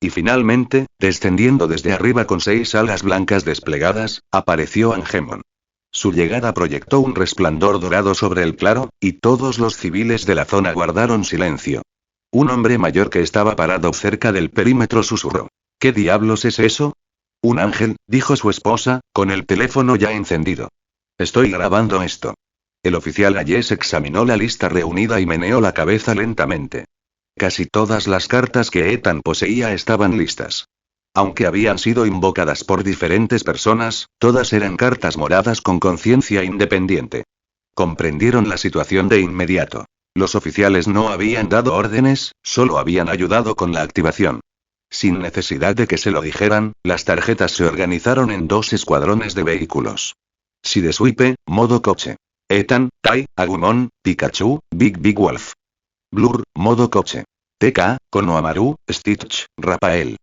Y finalmente, descendiendo desde arriba con 6 alas blancas desplegadas, apareció Angemon. Su llegada proyectó un resplandor dorado sobre el claro, y todos los civiles de la zona guardaron silencio. Un hombre mayor que estaba parado cerca del perímetro susurró. ¿Qué diablos es eso? Un ángel, dijo su esposa, con el teléfono ya encendido. Estoy grabando esto. El oficial Hayes examinó la lista reunida y meneó la cabeza lentamente. Casi todas las cartas que Ethan poseía estaban listas. Aunque habían sido invocadas por diferentes personas, todas eran cartas moradas con conciencia independiente. Comprendieron la situación de inmediato. Los oficiales no habían dado órdenes, solo habían ayudado con la activación. Sin necesidad de que se lo dijeran, las tarjetas se organizaron en 2 escuadrones de vehículos. Sideswipe, modo coche. Ethan, Tai, Agumon, Pikachu, Big Wolf. Blur, modo coche. TK, Konohamaru, Stitch, Rafael.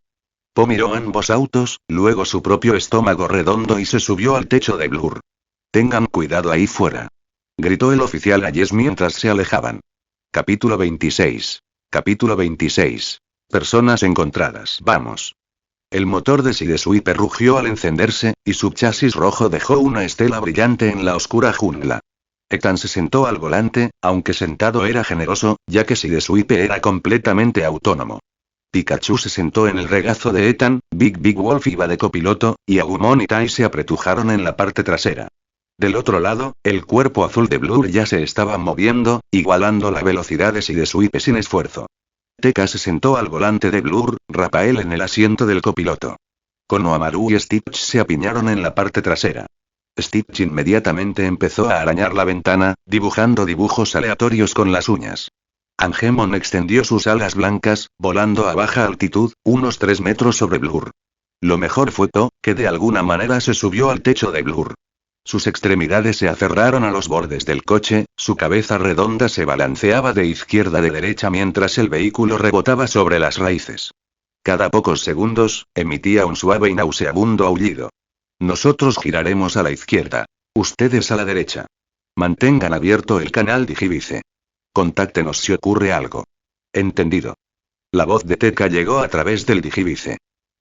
Po miró ambos autos, luego su propio estómago redondo y se subió al techo de Blur. Tengan cuidado ahí fuera. Gritó el oficial Hayes mientras se alejaban. Capítulo 26. Capítulo 26. Personas encontradas. Vamos. El motor de Sideswipe rugió al encenderse, y su chasis rojo dejó una estela brillante en la oscura jungla. Ethan se sentó al volante, aunque sentado era generoso, ya que Sideswipe era completamente autónomo. Pikachu se sentó en el regazo de Ethan, Big Wolf iba de copiloto, y Agumon y Tai se apretujaron en la parte trasera. Del otro lado, el cuerpo azul de Blur ya se estaba moviendo, igualando la velocidad de Sideswipe sin esfuerzo. TK se sentó al volante de Blur, Rafael en el asiento del copiloto. Konohamaru y Stitch se apiñaron en la parte trasera. Stitch inmediatamente empezó a arañar la ventana, dibujando dibujos aleatorios con las uñas. Angemon extendió sus alas blancas, volando a baja altitud, unos 3 metros sobre Blur. Lo mejor fue To, que de alguna manera se subió al techo de Blur. Sus extremidades se aferraron a los bordes del coche, su cabeza redonda se balanceaba de izquierda a derecha mientras el vehículo rebotaba sobre las raíces. Cada pocos segundos, emitía un suave y nauseabundo aullido. Nosotros giraremos a la izquierda. Ustedes a la derecha. Mantengan abierto el canal Digivice. Contáctenos si ocurre algo. Entendido. La voz de TK llegó a través del Digivice.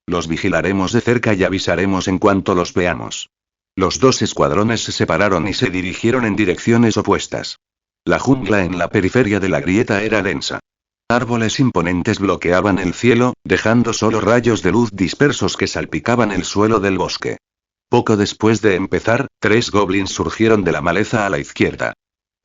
Los vigilaremos de cerca y avisaremos en cuanto los veamos. Los 2 escuadrones se separaron y se dirigieron en direcciones opuestas. La jungla en la periferia de la grieta era densa. Árboles imponentes bloqueaban el cielo, dejando solo rayos de luz dispersos que salpicaban el suelo del bosque. Poco después de empezar, 3 goblins surgieron de la maleza a la izquierda.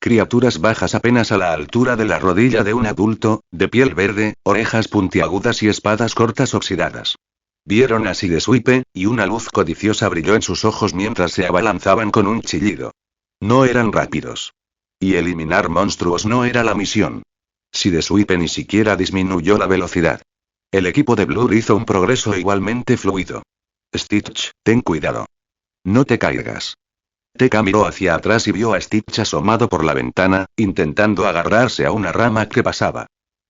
Criaturas bajas apenas a la altura de la rodilla de un adulto, de piel verde, orejas puntiagudas y espadas cortas oxidadas. Vieron a Sideswipe, y una luz codiciosa brilló en sus ojos mientras se abalanzaban con un chillido. No eran rápidos. Y eliminar monstruos no era la misión. Sideswipe ni siquiera disminuyó la velocidad. El equipo de Blur hizo un progreso igualmente fluido. Stitch, ten cuidado. No te caigas. TK miró hacia atrás y vio a Stitch asomado por la ventana, intentando agarrarse a una rama que pasaba.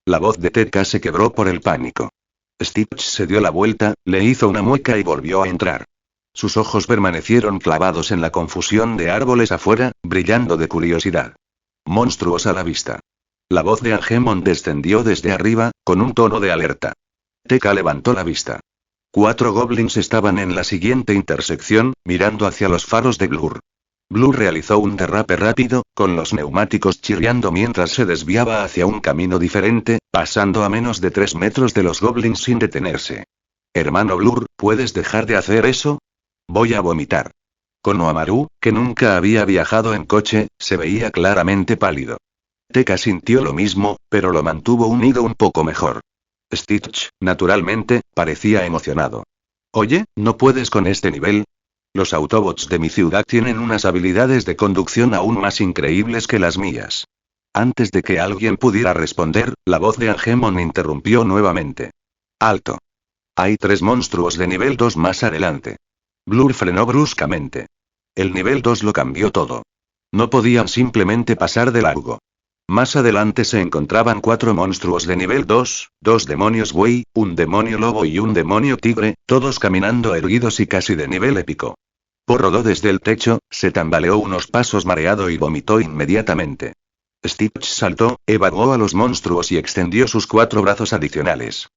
La voz de TK se quebró por el pánico. Stitch se dio la vuelta, le hizo una mueca y volvió a entrar. Sus ojos permanecieron clavados en la confusión de árboles afuera, brillando de curiosidad. Monstruos a la vista. La voz de Angemon descendió desde arriba, con un tono de alerta. TK levantó la vista. 4 goblins estaban en la siguiente intersección, mirando hacia los faros de Blur. Blur realizó un derrape rápido, con los neumáticos chirriando mientras se desviaba hacia un camino diferente, pasando a menos de 3 metros de los goblins sin detenerse. Hermano Blur, ¿puedes dejar de hacer eso? Voy a vomitar. Konohamaru, que nunca había viajado en coche, se veía claramente pálido. TK sintió lo mismo, pero lo mantuvo unido un poco mejor. Stitch, naturalmente, parecía emocionado. Oye, ¿no puedes con este nivel? Los Autobots de mi ciudad tienen unas habilidades de conducción aún más increíbles que las mías. Antes de que alguien pudiera responder, la voz de Angemon interrumpió nuevamente. Alto. Hay 3 monstruos de nivel 2 más adelante. Blur frenó bruscamente. El nivel 2 lo cambió todo. No podían simplemente pasar de largo. Más adelante se encontraban 4 monstruos de nivel 2, 2 demonios buey, un demonio lobo y un demonio tigre, todos caminando erguidos y casi de nivel épico. Po rodó desde el techo, se tambaleó unos pasos mareado y vomitó inmediatamente. Stitch saltó, evadió a los monstruos y extendió sus 4 brazos adicionales.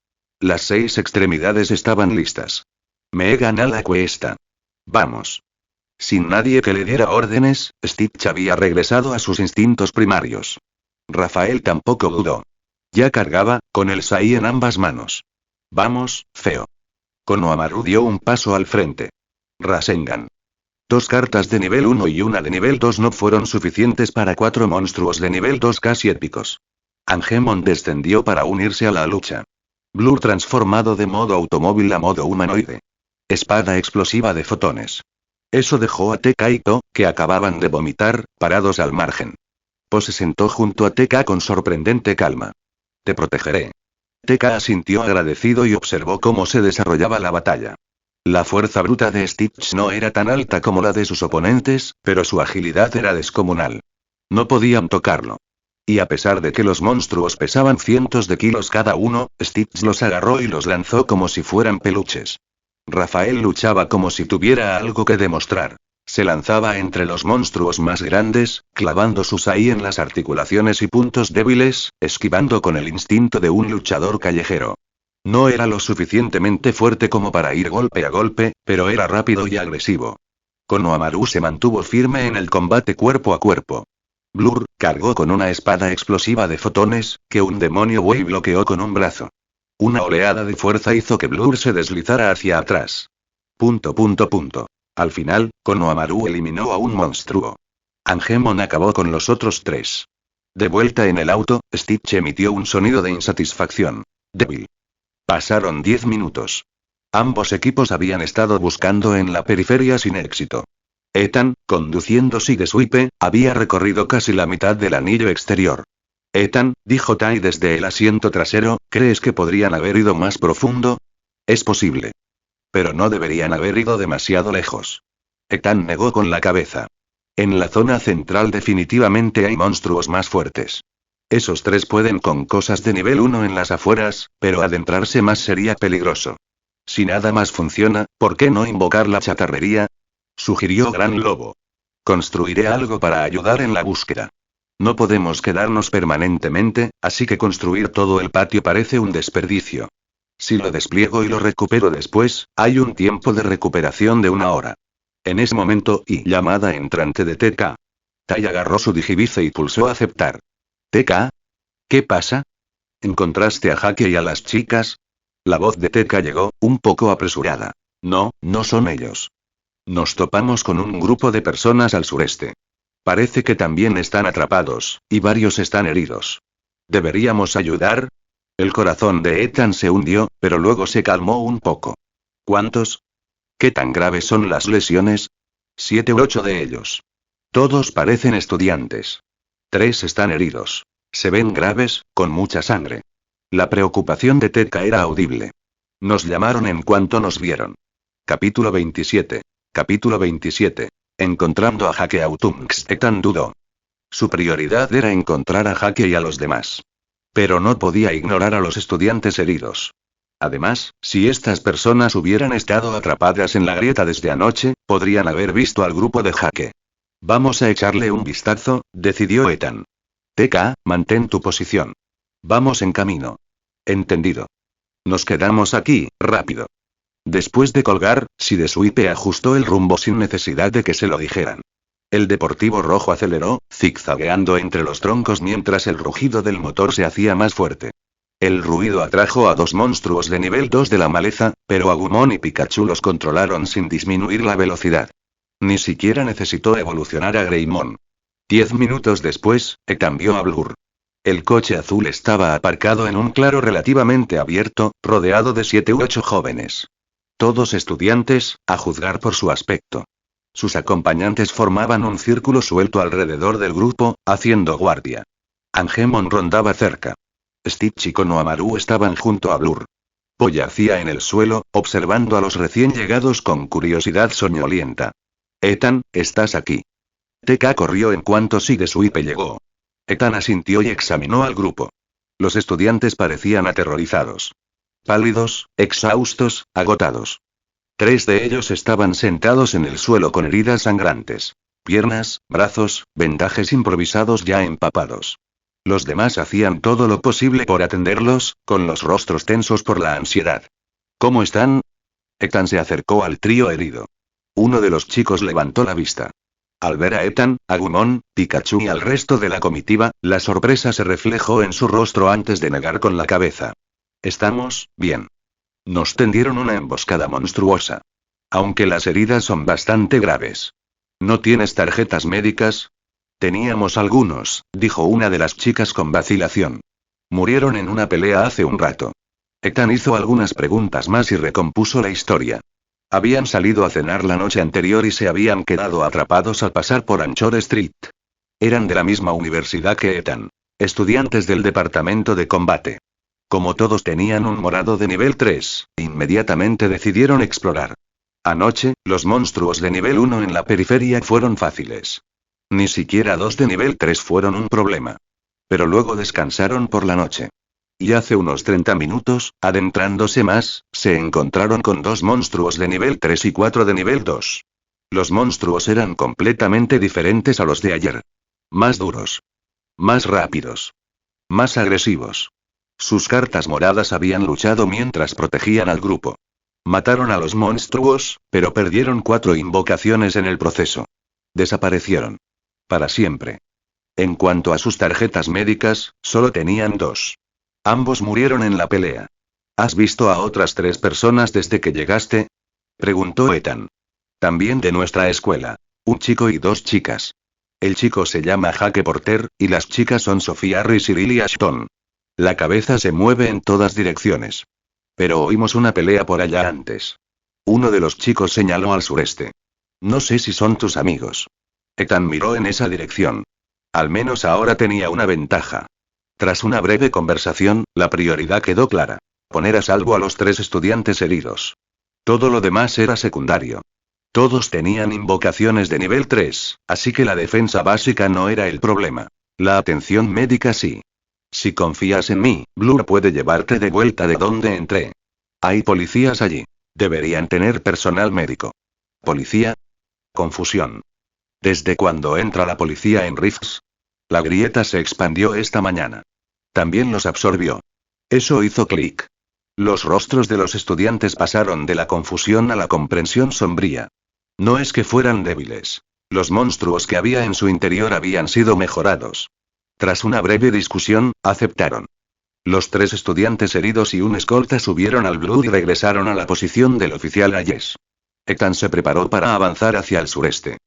Las 6 extremidades estaban listas. Me he ganado la cuesta. Vamos. Sin nadie que le diera órdenes, Stitch había regresado a sus instintos primarios. Rafael tampoco dudó. Ya cargaba, con el Sai en ambas manos. Vamos, feo. Konohamaru dio un paso al frente. Rasengan. 2 cartas de nivel 1 y una de nivel 2 no fueron suficientes para 4 monstruos de nivel 2 casi épicos. Angemon descendió para unirse a la lucha. Blur transformado de modo automóvil a modo humanoide. Espada explosiva de fotones. Eso dejó a T.K. y To, que acababan de vomitar, parados al margen. Po se sentó junto a T.K. con sorprendente calma. Te protegeré. T.K. asintió agradecido y observó cómo se desarrollaba la batalla. La fuerza bruta de Stitch no era tan alta como la de sus oponentes, pero su agilidad era descomunal. No podían tocarlo. Y a pesar de que los monstruos pesaban cientos de kilos cada uno, Stitch los agarró y los lanzó como si fueran peluches. Rafael luchaba como si tuviera algo que demostrar. Se lanzaba entre los monstruos más grandes, clavando sus Sai en las articulaciones y puntos débiles, esquivando con el instinto de un luchador callejero. No era lo suficientemente fuerte como para ir golpe a golpe, pero era rápido y agresivo. Konohamaru se mantuvo firme en el combate cuerpo a cuerpo. Blur cargó con una espada explosiva de fotones, que un demonio Wei bloqueó con un brazo. Una oleada de fuerza hizo que Blur se deslizara hacia atrás. Al final, Konohamaru eliminó a un monstruo. Angemon acabó con los otros 3. De vuelta en el auto, Stitch emitió un sonido de insatisfacción. Débil. Pasaron 10 minutos. Ambos equipos habían estado buscando en la periferia sin éxito. Ethan, conduciendo Sidesuipe, había recorrido casi la mitad del anillo exterior. Ethan, dijo Tai desde el asiento trasero, ¿crees que podrían haber ido más profundo? Es posible. Pero no deberían haber ido demasiado lejos. Ethan negó con la cabeza. En la zona central definitivamente hay monstruos más fuertes. Esos 3 pueden con cosas de nivel 1 en las afueras, pero adentrarse más sería peligroso. Si nada más funciona, ¿por qué no invocar la chatarrería? Sugirió Gran Lobo. Construiré algo para ayudar en la búsqueda. No podemos quedarnos permanentemente, así que construir todo el patio parece un desperdicio. Si lo despliego y lo recupero después, hay un tiempo de recuperación de 1 hora. En ese momento, llamada entrante de TK. Tai agarró su digivice y pulsó aceptar. TK. ¿Qué pasa? ¿Encontraste a Hake y a las chicas? La voz de TK llegó, un poco apresurada. No, no son ellos. Nos topamos con un grupo de personas al sureste. Parece que también están atrapados, y varios están heridos. ¿Deberíamos ayudar? El corazón de Ethan se hundió, pero luego se calmó un poco. ¿Cuántos? ¿Qué tan graves son las lesiones? 7 u 8 de ellos. Todos parecen estudiantes. 3 están heridos. Se ven graves, con mucha sangre. La preocupación de Tetka era audible. Nos llamaron en cuanto nos vieron. Capítulo 27. Capítulo 27. Encontrando a Hake Autumx. Ethan dudó. Su prioridad era encontrar a Hake y a los demás. Pero no podía ignorar a los estudiantes heridos. Además, si estas personas hubieran estado atrapadas en la grieta desde anoche, podrían haber visto al grupo de Hake. Vamos a echarle un vistazo, decidió Ethan. TK, mantén tu posición. Vamos en camino. Entendido. Nos quedamos aquí, rápido. Después de colgar, Sidesuipe ajustó el rumbo sin necesidad de que se lo dijeran. El deportivo rojo aceleró, zigzagueando entre los troncos mientras el rugido del motor se hacía más fuerte. El ruido atrajo a 2 monstruos de nivel 2 de la maleza, pero Agumon y Pikachu los controlaron sin disminuir la velocidad. Ni siquiera necesitó evolucionar a Greymon. 10 minutos después, cambió a Blur. El coche azul estaba aparcado en un claro relativamente abierto, rodeado de 7 u 8 jóvenes. Todos estudiantes, a juzgar por su aspecto. Sus acompañantes formaban un círculo suelto alrededor del grupo, haciendo guardia. Angemon rondaba cerca. Stitch y Konohamaru estaban junto a Blur. Po yacía en el suelo, observando a los recién llegados con curiosidad soñolienta. Ethan, ¿estás aquí? TK corrió en cuanto Sidesuipe llegó. Ethan asintió y examinó al grupo. Los estudiantes parecían aterrorizados. Pálidos, exhaustos, agotados. 3 de ellos estaban sentados en el suelo con heridas sangrantes. Piernas, brazos, vendajes improvisados ya empapados. Los demás hacían todo lo posible por atenderlos, con los rostros tensos por la ansiedad. ¿Cómo están? Ethan se acercó al trío herido. Uno de los chicos levantó la vista. Al ver a Ethan, Agumon, Pikachu y al resto de la comitiva, la sorpresa se reflejó en su rostro antes de negar con la cabeza. Estamos bien. Nos tendieron una emboscada monstruosa. Aunque las heridas son bastante graves. ¿No tienes tarjetas médicas? Teníamos algunos, dijo una de las chicas con vacilación. Murieron en una pelea hace un rato. Ethan hizo algunas preguntas más y recompuso la historia. Habían salido a cenar la noche anterior y se habían quedado atrapados al pasar por Anchor Street. Eran de la misma universidad que Ethan. Estudiantes del departamento de combate. Como todos tenían un morado de nivel 3, inmediatamente decidieron explorar. Anoche, los monstruos de nivel 1 en la periferia fueron fáciles. Ni siquiera 2 de nivel 3 fueron un problema. Pero luego descansaron por la noche. Y hace unos 30 minutos, adentrándose más, se encontraron con 2 monstruos de nivel 3 y 4 de nivel 2. Los monstruos eran completamente diferentes a los de ayer. Más duros. Más rápidos. Más agresivos. Sus cartas moradas habían luchado mientras protegían al grupo. Mataron a los monstruos, pero perdieron 4 invocaciones en el proceso. Desaparecieron. Para siempre. En cuanto a sus tarjetas médicas, solo tenían 2. Ambos murieron en la pelea. ¿Has visto a otras 3 personas desde que llegaste? Preguntó Ethan. También de nuestra escuela. Un chico y 2 chicas. El chico se llama Jake Porter, y las chicas son Sofía Rhys y Lily Ashton. La cabeza se mueve en todas direcciones. Pero oímos una pelea por allá antes. Uno de los chicos señaló al sureste. No sé si son tus amigos. Ethan miró en esa dirección. Al menos ahora tenía una ventaja. Tras una breve conversación, la prioridad quedó clara. Poner a salvo a los 3 estudiantes heridos. Todo lo demás era secundario. Todos tenían invocaciones de nivel 3, así que la defensa básica no era el problema. La atención médica sí. Si confías en mí, Blue puede llevarte de vuelta de donde entré. Hay policías allí. Deberían tener personal médico. ¿Policía? Confusión. ¿Desde cuándo entra la policía en Rifts? La grieta se expandió esta mañana. También los absorbió. Eso hizo clic. Los rostros de los estudiantes pasaron de la confusión a la comprensión sombría. No es que fueran débiles. Los monstruos que había en su interior habían sido mejorados. Tras una breve discusión, aceptaron. Los 3 estudiantes heridos y un escolta subieron al Blue y regresaron a la posición del oficial Ayes. Ethan se preparó para avanzar hacia el sureste.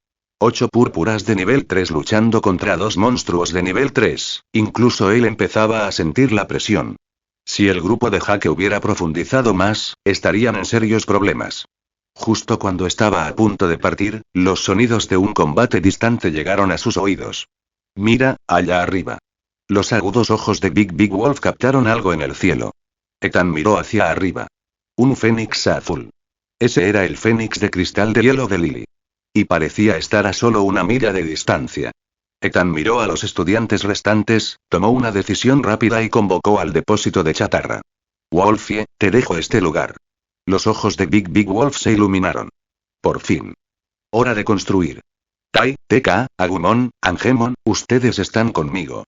8 púrpuras de nivel 3 luchando contra 2 monstruos de nivel 3, incluso él empezaba a sentir la presión. Si el grupo de Jake hubiera profundizado más, estarían en serios problemas. Justo cuando estaba a punto de partir, los sonidos de un combate distante llegaron a sus oídos. Mira, allá arriba. Los agudos ojos de Big Wolf captaron algo en el cielo. Ethan miró hacia arriba. Un fénix azul. Ese era el fénix de cristal de hielo de Lily. Y parecía estar a solo una milla de distancia. Ethan miró a los estudiantes restantes, tomó una decisión rápida y convocó al depósito de chatarra. Wolfie, te dejo este lugar. Los ojos de Big Wolf se iluminaron. Por fin. Hora de construir. Tai, TK, Agumon, Angemon, ustedes están conmigo.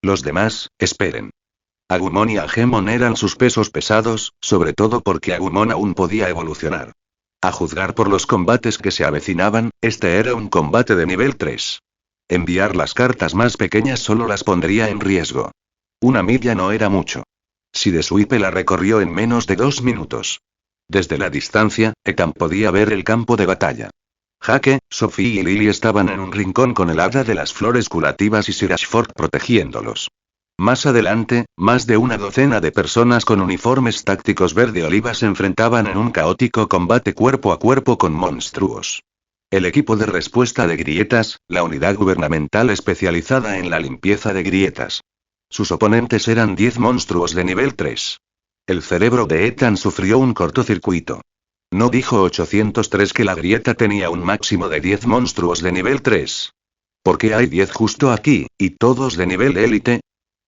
Los demás, esperen. Agumon y Angemon eran sus pesos pesados, sobre todo porque Agumon aún podía evolucionar. A juzgar por los combates que se avecinaban, este era un combate de nivel 3. Enviar las cartas más pequeñas solo las pondría en riesgo. Una milla no era mucho. Si de Swipe la recorrió en menos de 2 minutos. Desde la distancia, Ethan podía ver el campo de batalla. Jake, Sophie y Lily estaban en un rincón con el hada de las flores curativas y Sir Ashford protegiéndolos. Más adelante, más de una docena de personas con uniformes tácticos verde oliva se enfrentaban en un caótico combate cuerpo a cuerpo con monstruos. El equipo de respuesta de grietas, la unidad gubernamental especializada en la limpieza de grietas. Sus oponentes eran 10 monstruos de nivel 3. El cerebro de Ethan sufrió un cortocircuito. ¿No dijo 803 que la grieta tenía un máximo de 10 monstruos de nivel 3? ¿Por qué hay 10 justo aquí, y todos de nivel élite?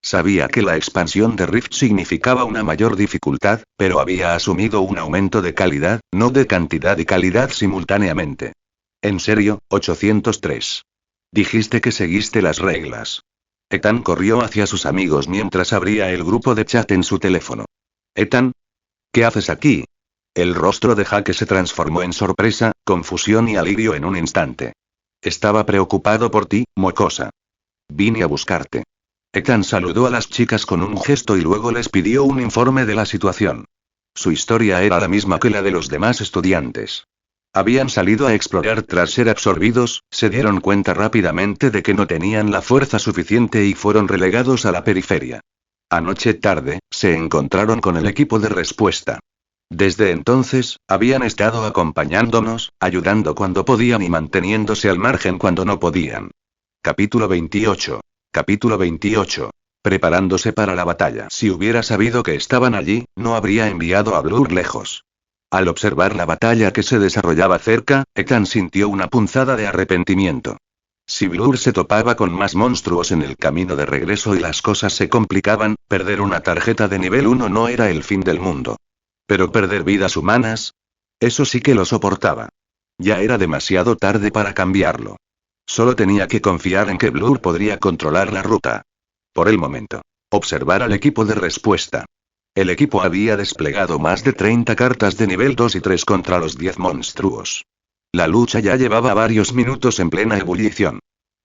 Sabía que la expansión de Rift significaba una mayor dificultad, pero había asumido un aumento de calidad, no de cantidad y calidad simultáneamente. En serio, 803. Dijiste que seguiste las reglas. Ethan corrió hacia sus amigos mientras abría el grupo de chat en su teléfono. Ethan, ¿qué haces aquí? El rostro de Jake se transformó en sorpresa, confusión y alivio en un instante. Estaba preocupado por ti, mocosa. Vine a buscarte. Ethan saludó a las chicas con un gesto y luego les pidió un informe de la situación. Su historia era la misma que la de los demás estudiantes. Habían salido a explorar tras ser absorbidos, se dieron cuenta rápidamente de que no tenían la fuerza suficiente y fueron relegados a la periferia. Anoche tarde, se encontraron con el equipo de respuesta. Desde entonces, habían estado acompañándonos, ayudando cuando podían y manteniéndose al margen cuando no podían. Capítulo 28. Capítulo 28. Preparándose para la batalla. Si hubiera sabido que estaban allí, no habría enviado a Blur lejos. Al observar la batalla que se desarrollaba cerca, Ethan sintió una punzada de arrepentimiento. Si Blur se topaba con más monstruos en el camino de regreso y las cosas se complicaban, perder una tarjeta de nivel 1 no era el fin del mundo. Pero perder vidas humanas, eso sí que lo soportaba. Ya era demasiado tarde para cambiarlo. Solo tenía que confiar en que Blur podría controlar la ruta. Por el momento, observar al equipo de respuesta. El equipo había desplegado más de 30 cartas de nivel 2 y 3 contra los 10 monstruos. La lucha ya llevaba varios minutos en plena ebullición.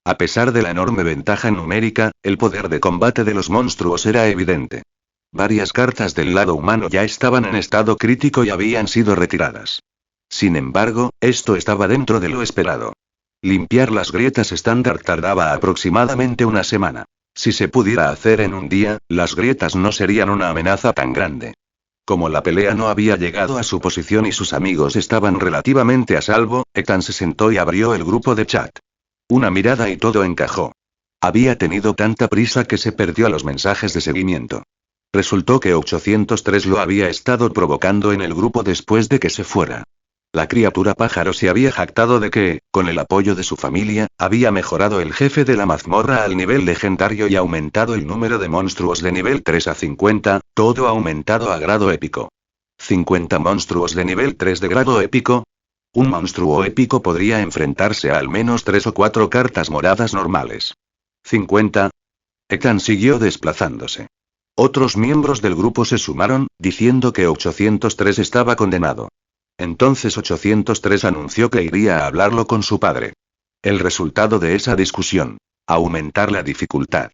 A pesar de la enorme ventaja numérica, el poder de combate de los monstruos era evidente. Varias cartas del lado humano ya estaban en estado crítico y habían sido retiradas. Sin embargo, esto estaba dentro de lo esperado. Limpiar las grietas estándar tardaba aproximadamente una semana. Si se pudiera hacer en un día, las grietas no serían una amenaza tan grande. Como la pelea no había llegado a su posición y sus amigos estaban relativamente a salvo, Ethan se sentó y abrió el grupo de chat. Una mirada y todo encajó. Había tenido tanta prisa que se perdió a los mensajes de seguimiento. Resultó que 803 lo había estado provocando en el grupo después de que se fuera. La criatura pájaro se había jactado de que, con el apoyo de su familia, había mejorado el jefe de la mazmorra al nivel legendario y aumentado el número de monstruos de nivel 3 a 50, todo aumentado a grado épico. 50 monstruos de nivel 3 de grado épico. Un monstruo épico podría enfrentarse a al menos 3 o 4 cartas moradas normales. 50. Ethan siguió desplazándose. Otros miembros del grupo se sumaron, diciendo que 803 estaba condenado. Entonces 803 anunció que iría a hablarlo con su padre. El resultado de esa discusión: aumentar la dificultad.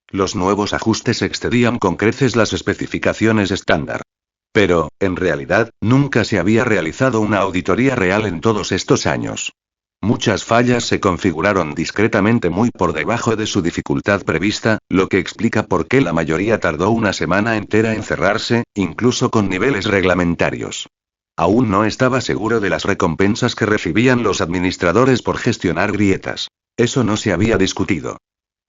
Los nuevos ajustes excedían con creces las especificaciones estándar. Pero, en realidad, nunca se había realizado una auditoría real en todos estos años. Muchas fallas se configuraron discretamente muy por debajo de su dificultad prevista, lo que explica por qué la mayoría tardó una semana entera en cerrarse, incluso con niveles reglamentarios. Aún no estaba seguro de las recompensas que recibían los administradores por gestionar grietas. Eso no se había discutido.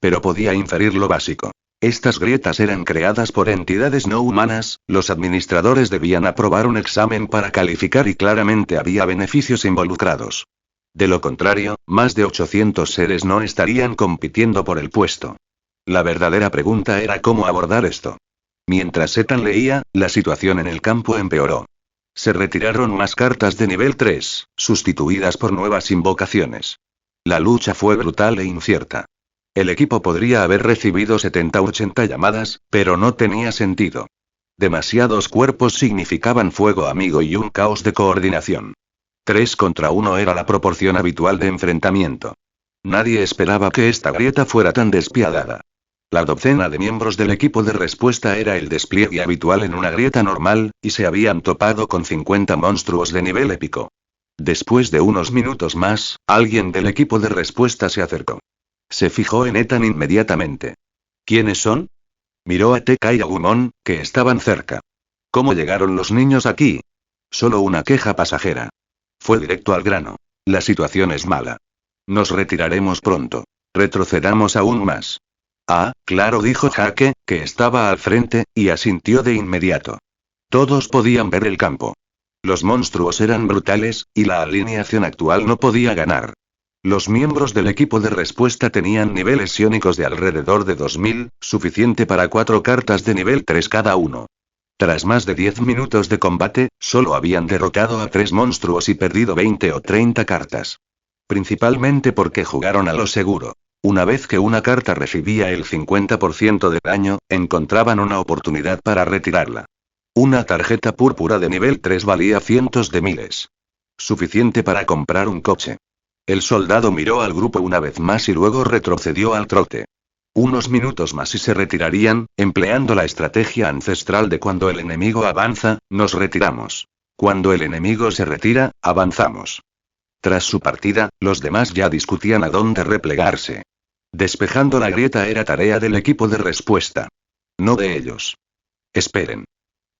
Pero podía inferir lo básico. Estas grietas eran creadas por entidades no humanas, los administradores debían aprobar un examen para calificar y claramente había beneficios involucrados. De lo contrario, más de 800 seres no estarían compitiendo por el puesto. La verdadera pregunta era cómo abordar esto. Mientras Ethan leía, la situación en el campo empeoró. Se retiraron más cartas de nivel 3, sustituidas por nuevas invocaciones. La lucha fue brutal e incierta. El equipo podría haber recibido 70 u 80 llamadas, pero no tenía sentido. Demasiados cuerpos significaban fuego amigo y un caos de coordinación. 3 contra 1 era la proporción habitual de enfrentamiento. Nadie esperaba que esta grieta fuera tan despiadada. La docena de miembros del equipo de respuesta era el despliegue habitual en una grieta normal, y se habían topado con 50 monstruos de nivel épico. Después de unos minutos más, alguien del equipo de respuesta se acercó. Se fijó en Ethan inmediatamente. ¿Quiénes son? Miró a Teka y a Gumon, que estaban cerca. ¿Cómo llegaron los niños aquí? Solo una queja pasajera. Fue directo al grano. La situación es mala. Nos retiraremos pronto. Retrocedamos aún más. Ah, claro, dijo Jake, que estaba al frente, y asintió de inmediato. Todos podían ver el campo. Los monstruos eran brutales, y la alineación actual no podía ganar. Los miembros del equipo de respuesta tenían niveles psiónicos de alrededor de 2000, suficiente para 4 cartas de nivel 3 cada uno. Tras más de 10 minutos de combate, solo habían derrotado a 3 monstruos y perdido 20 o 30 cartas. Principalmente porque jugaron a lo seguro. Una vez que una carta recibía el 50% de daño, encontraban una oportunidad para retirarla. Una tarjeta púrpura de nivel 3 valía cientos de miles. Suficiente para comprar un coche. El soldado miró al grupo una vez más y luego retrocedió al trote. Unos minutos más y se retirarían, empleando la estrategia ancestral de cuando el enemigo avanza, nos retiramos. Cuando el enemigo se retira, avanzamos. Tras su partida, los demás ya discutían a dónde replegarse. Despejando la grieta era tarea del equipo de respuesta. No de ellos. Esperen.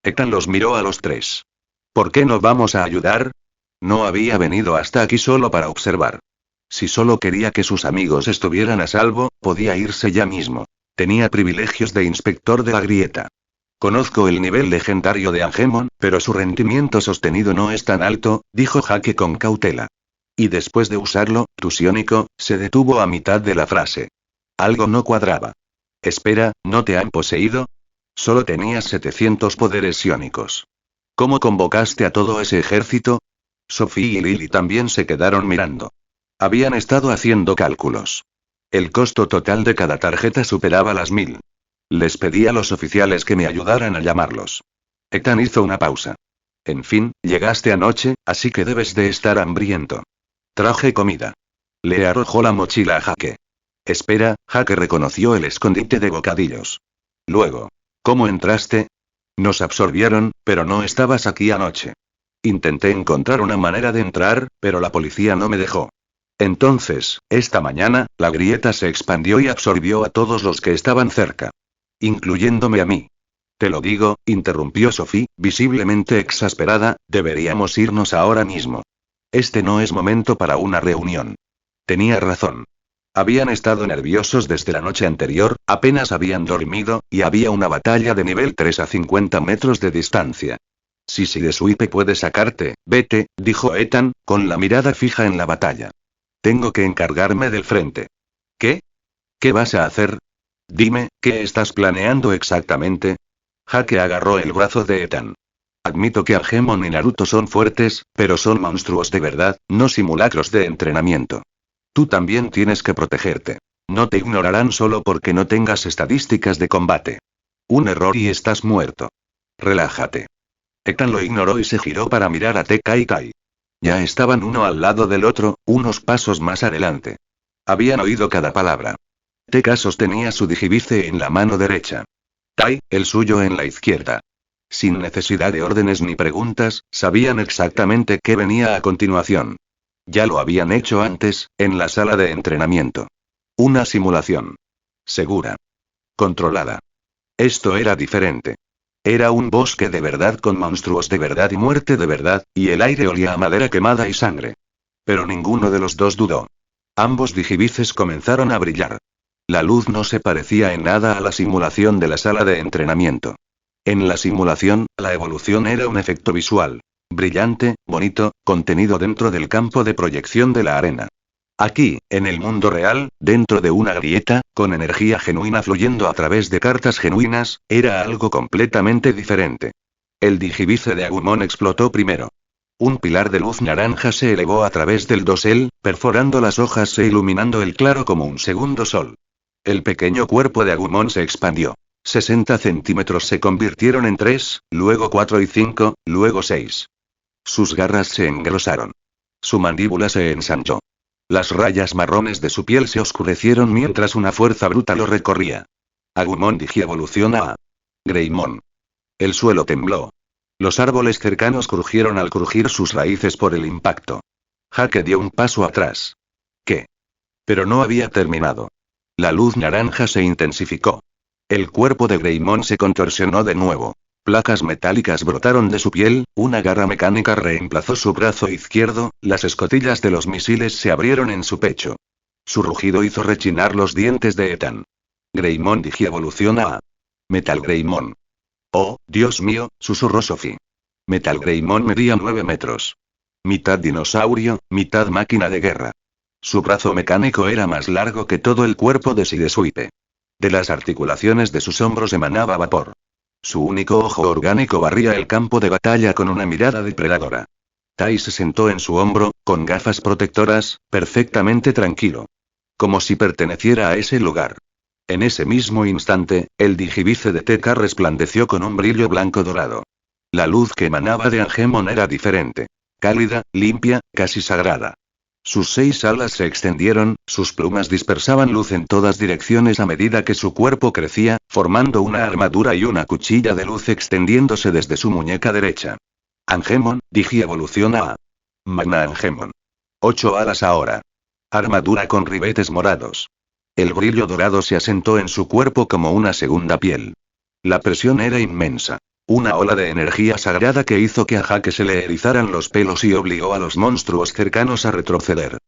Ethan los miró a los tres. ¿Por qué no vamos a ayudar? No había venido hasta aquí solo para observar. Si solo quería que sus amigos estuvieran a salvo, podía irse ya mismo. Tenía privilegios de inspector de la grieta. Conozco el nivel legendario de Angemon, pero su rendimiento sostenido no es tan alto, dijo Jake con cautela. Y después de usarlo, tu psiónico, se detuvo a mitad de la frase. Algo no cuadraba. Espera, ¿no te han poseído? Solo tenías 700 poderes psiónicos. ¿Cómo convocaste a todo ese ejército? Sophie y Lily también se quedaron mirando. Habían estado haciendo cálculos. El costo total de cada tarjeta superaba las 1000. Les pedí a los oficiales que me ayudaran a llamarlos. Ethan hizo una pausa. En fin, llegaste anoche, así que debes de estar hambriento. Traje comida. Le arrojó la mochila a Jake. Espera, Jake reconoció el escondite de bocadillos. Luego. ¿Cómo entraste? Nos absorbieron, pero no estabas aquí anoche. Intenté encontrar una manera de entrar, pero la policía no me dejó. Entonces, esta mañana, la grieta se expandió y absorbió a todos los que estaban cerca. Incluyéndome a mí. Te lo digo, interrumpió Sophie, visiblemente exasperada, deberíamos irnos ahora mismo. Este no es momento para una reunión. Tenía razón. Habían estado nerviosos desde la noche anterior, apenas habían dormido, y había una batalla de nivel 3 a 50 metros de distancia. Si Sideswipe puede sacarte, vete, dijo Ethan, con la mirada fija en la batalla. Tengo que encargarme del frente. ¿Qué? ¿Qué vas a hacer? Dime, ¿qué estás planeando exactamente? Jake agarró el brazo de Ethan. Admito que Angemon y Naruto son fuertes, pero son monstruos de verdad, no simulacros de entrenamiento. Tú también tienes que protegerte. No te ignorarán solo porque no tengas estadísticas de combate. Un error y estás muerto. Relájate. Ethan lo ignoró y se giró para mirar a Teka y Kai. Ya estaban uno al lado del otro, unos pasos más adelante. Habían oído cada palabra. Teka sostenía su digivice en la mano derecha. Tai, el suyo en la izquierda. Sin necesidad de órdenes ni preguntas, sabían exactamente qué venía a continuación. Ya lo habían hecho antes, en la sala de entrenamiento. Una simulación. Segura. Controlada. Esto era diferente. Era un bosque de verdad con monstruos de verdad y muerte de verdad, y el aire olía a madera quemada y sangre. Pero ninguno de los dos dudó. Ambos digivices comenzaron a brillar. La luz no se parecía en nada a la simulación de la sala de entrenamiento. En la simulación, la evolución era un efecto visual. Brillante, bonito, contenido dentro del campo de proyección de la arena. Aquí, en el mundo real, dentro de una grieta, con energía genuina fluyendo a través de cartas genuinas, era algo completamente diferente. El digivice de Agumon explotó primero. Un pilar de luz naranja se elevó a través del dosel, perforando las hojas e iluminando el claro como un segundo sol. El pequeño cuerpo de Agumon se expandió. 60 centímetros se convirtieron en 3, luego 4 y 5, luego 6. Sus garras se engrosaron. Su mandíbula se ensanchó. Las rayas marrones de su piel se oscurecieron mientras una fuerza bruta lo recorría. Agumon digievoluciona a Greymon. El suelo tembló. Los árboles cercanos crujieron al crujir sus raíces por el impacto. Jake dio un paso atrás. ¿Qué? Pero no había terminado. La luz naranja se intensificó. El cuerpo de Greymon se contorsionó de nuevo. Placas metálicas brotaron de su piel, una garra mecánica reemplazó su brazo izquierdo, las escotillas de los misiles se abrieron en su pecho. Su rugido hizo rechinar los dientes de Ethan. Greymon digievoluciona a Metal Greymon. Oh, Dios mío, susurró Sophie. Metal Greymon medía 9 metros. Mitad dinosaurio, mitad máquina de guerra. Su brazo mecánico era más largo que todo el cuerpo de Sideswipe. De las articulaciones de sus hombros emanaba vapor. Su único ojo orgánico barría el campo de batalla con una mirada depredadora. Tai se sentó en su hombro, con gafas protectoras, perfectamente tranquilo. como si perteneciera a ese lugar. En ese mismo instante, el digivice de TK resplandeció con un brillo blanco dorado. La luz que emanaba de Angemon era diferente. Cálida, limpia, casi sagrada. Sus 6 alas se extendieron, sus plumas dispersaban luz en todas direcciones a medida que su cuerpo crecía, formando una armadura y una cuchilla de luz extendiéndose desde su muñeca derecha. Angemon, Digi evoluciona a Magna Angemon. 8 alas ahora. Armadura con ribetes morados. El brillo dorado se asentó en su cuerpo como una segunda piel. La presión era inmensa. Una ola de energía sagrada que hizo que a Hake se le erizaran los pelos y obligó a los monstruos cercanos a retroceder.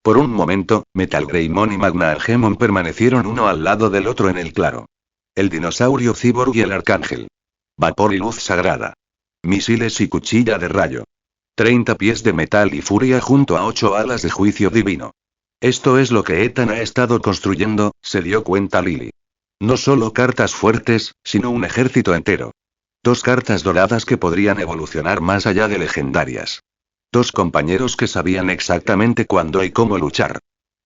Por un momento, Metal Greymon y Magna Angemon permanecieron uno al lado del otro en el claro. El dinosaurio Cyborg y el arcángel. Vapor y luz sagrada. Misiles y cuchilla de rayo. 30 pies de metal y furia junto a 8 alas de juicio divino. Esto es lo que Ethan ha estado construyendo, se dio cuenta Lily. No solo cartas fuertes, sino un ejército entero. 2 cartas doradas que podrían evolucionar más allá de legendarias. 2 compañeros que sabían exactamente cuándo y cómo luchar.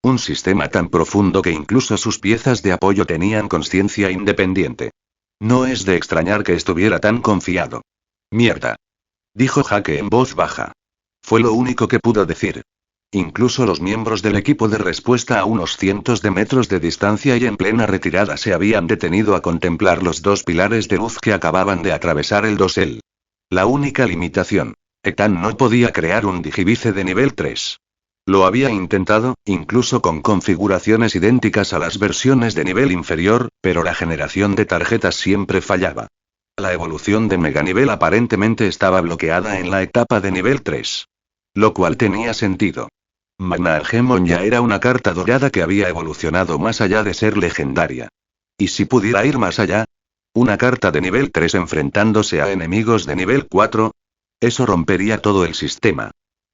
Un sistema tan profundo que incluso sus piezas de apoyo tenían conciencia independiente. No es de extrañar que estuviera tan confiado. Mierda. Dijo Hake en voz baja. Fue lo único que pudo decir. Incluso los miembros del equipo de respuesta a unos cientos de metros de distancia y en plena retirada se habían detenido a contemplar los 2 pilares de luz que acababan de atravesar el dosel. La única limitación. Ethan no podía crear un digivice de nivel 3. Lo había intentado, incluso con configuraciones idénticas a las versiones de nivel inferior, pero la generación de tarjetas siempre fallaba. La evolución de meganivel aparentemente estaba bloqueada en la etapa de nivel 3. Lo cual tenía sentido. Magna Angemon ya era una carta dorada que había evolucionado más allá de ser legendaria. ¿Y si pudiera ir más allá? ¿Una carta de nivel 3 enfrentándose a enemigos de nivel 4? Eso rompería todo el sistema.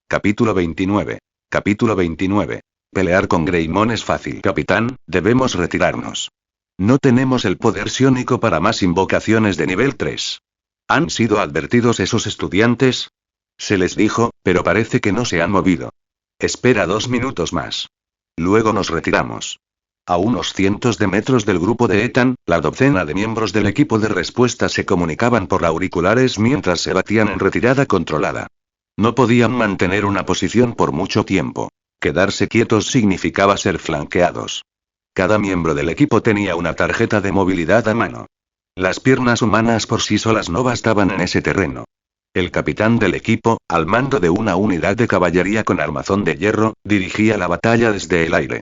Capítulo 29. Capítulo 29. Pelear con Greymon es fácil. Capitán, debemos retirarnos. No tenemos el poder psiónico para más invocaciones de nivel 3. ¿Han sido advertidos esos estudiantes? Se les dijo, pero parece que no se han movido. Espera 2 minutos más. Luego nos retiramos. A unos cientos de metros del grupo de Ethan, la docena de miembros del equipo de respuesta se comunicaban por auriculares mientras se batían en retirada controlada. No podían mantener una posición por mucho tiempo. Quedarse quietos significaba ser flanqueados. Cada miembro del equipo tenía una tarjeta de movilidad a mano. Las piernas humanas por sí solas no bastaban en ese terreno. El capitán del equipo, al mando de una unidad de caballería con armazón de hierro, dirigía la batalla desde el aire.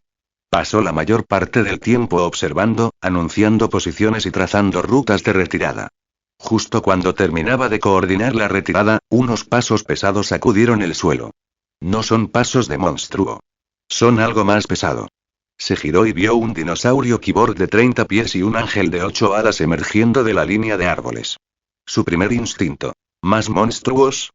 Pasó la mayor parte del tiempo observando, anunciando posiciones y trazando rutas de retirada. Justo cuando terminaba de coordinar la retirada, unos pasos pesados sacudieron el suelo. No son pasos de monstruo. Son algo más pesado. Se giró y vio un dinosaurio cyborg de 30 pies y un ángel de 8 alas emergiendo de la línea de árboles. Su primer instinto. ¿Más monstruos?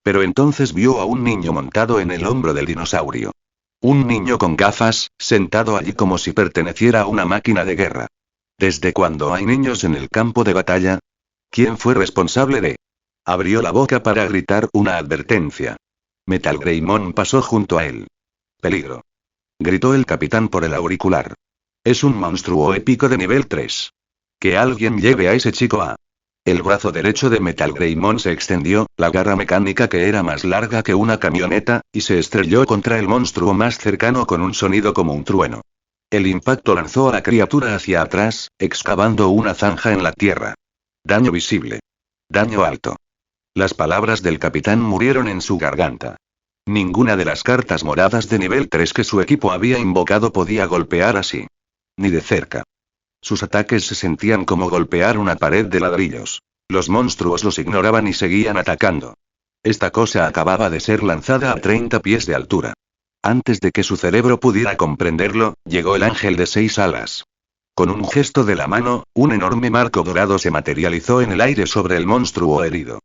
Pero entonces vio a un niño montado en el hombro del dinosaurio. Un niño con gafas, sentado allí como si perteneciera a una máquina de guerra. ¿Desde cuándo hay niños en el campo de batalla? ¿Quién fue responsable de? Abrió la boca para gritar una advertencia. Metal Greymon pasó junto a él. Peligro. Gritó el capitán por el auricular. Es un monstruo épico de nivel 3. Que alguien lleve a ese chico a... El brazo derecho de Metal Greymon se extendió, la garra mecánica que era más larga que una camioneta, y se estrelló contra el monstruo más cercano con un sonido como un trueno. El impacto lanzó a la criatura hacia atrás, excavando una zanja en la tierra. Daño visible. Daño alto. Las palabras del capitán murieron en su garganta. Ninguna de las cartas moradas de nivel 3 que su equipo había invocado podía golpear así. Ni de cerca. Sus ataques se sentían como golpear una pared de ladrillos. Los monstruos los ignoraban y seguían atacando. Esta cosa acababa de ser lanzada a 30 pies de altura. Antes de que su cerebro pudiera comprenderlo, llegó el ángel de 6 alas. Con un gesto de la mano, un enorme marco dorado se materializó en el aire sobre el monstruo herido.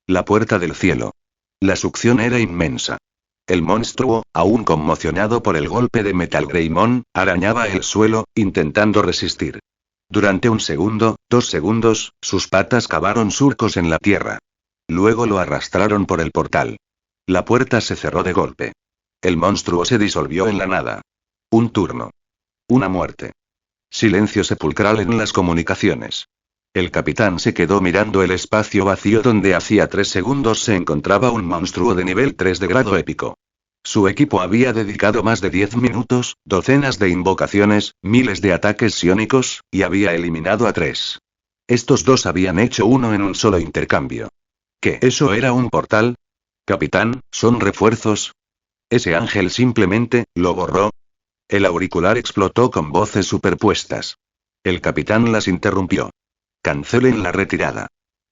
La puerta del cielo. La succión era inmensa. El monstruo, aún conmocionado por el golpe de Metal Greymon, arañaba el suelo, intentando resistir. Durante 1 segundo, 2 segundos, sus patas cavaron surcos en la tierra. Luego lo arrastraron por el portal. La puerta se cerró de golpe. El monstruo se disolvió en la nada. Un turno. Una muerte. Silencio sepulcral en las comunicaciones. El capitán se quedó mirando el espacio vacío donde hacía 3 segundos se encontraba un monstruo de nivel 3 de grado épico. Su equipo había dedicado más de 10 minutos, docenas de invocaciones, miles de ataques psiónicos, y había eliminado a 3. Estos 2 habían hecho uno en un solo intercambio. ¿Qué? ¿Eso era un portal? Capitán, ¿son refuerzos? Ese ángel simplemente, lo borró. El auricular explotó con voces superpuestas. El capitán las interrumpió. Cancelen la retirada.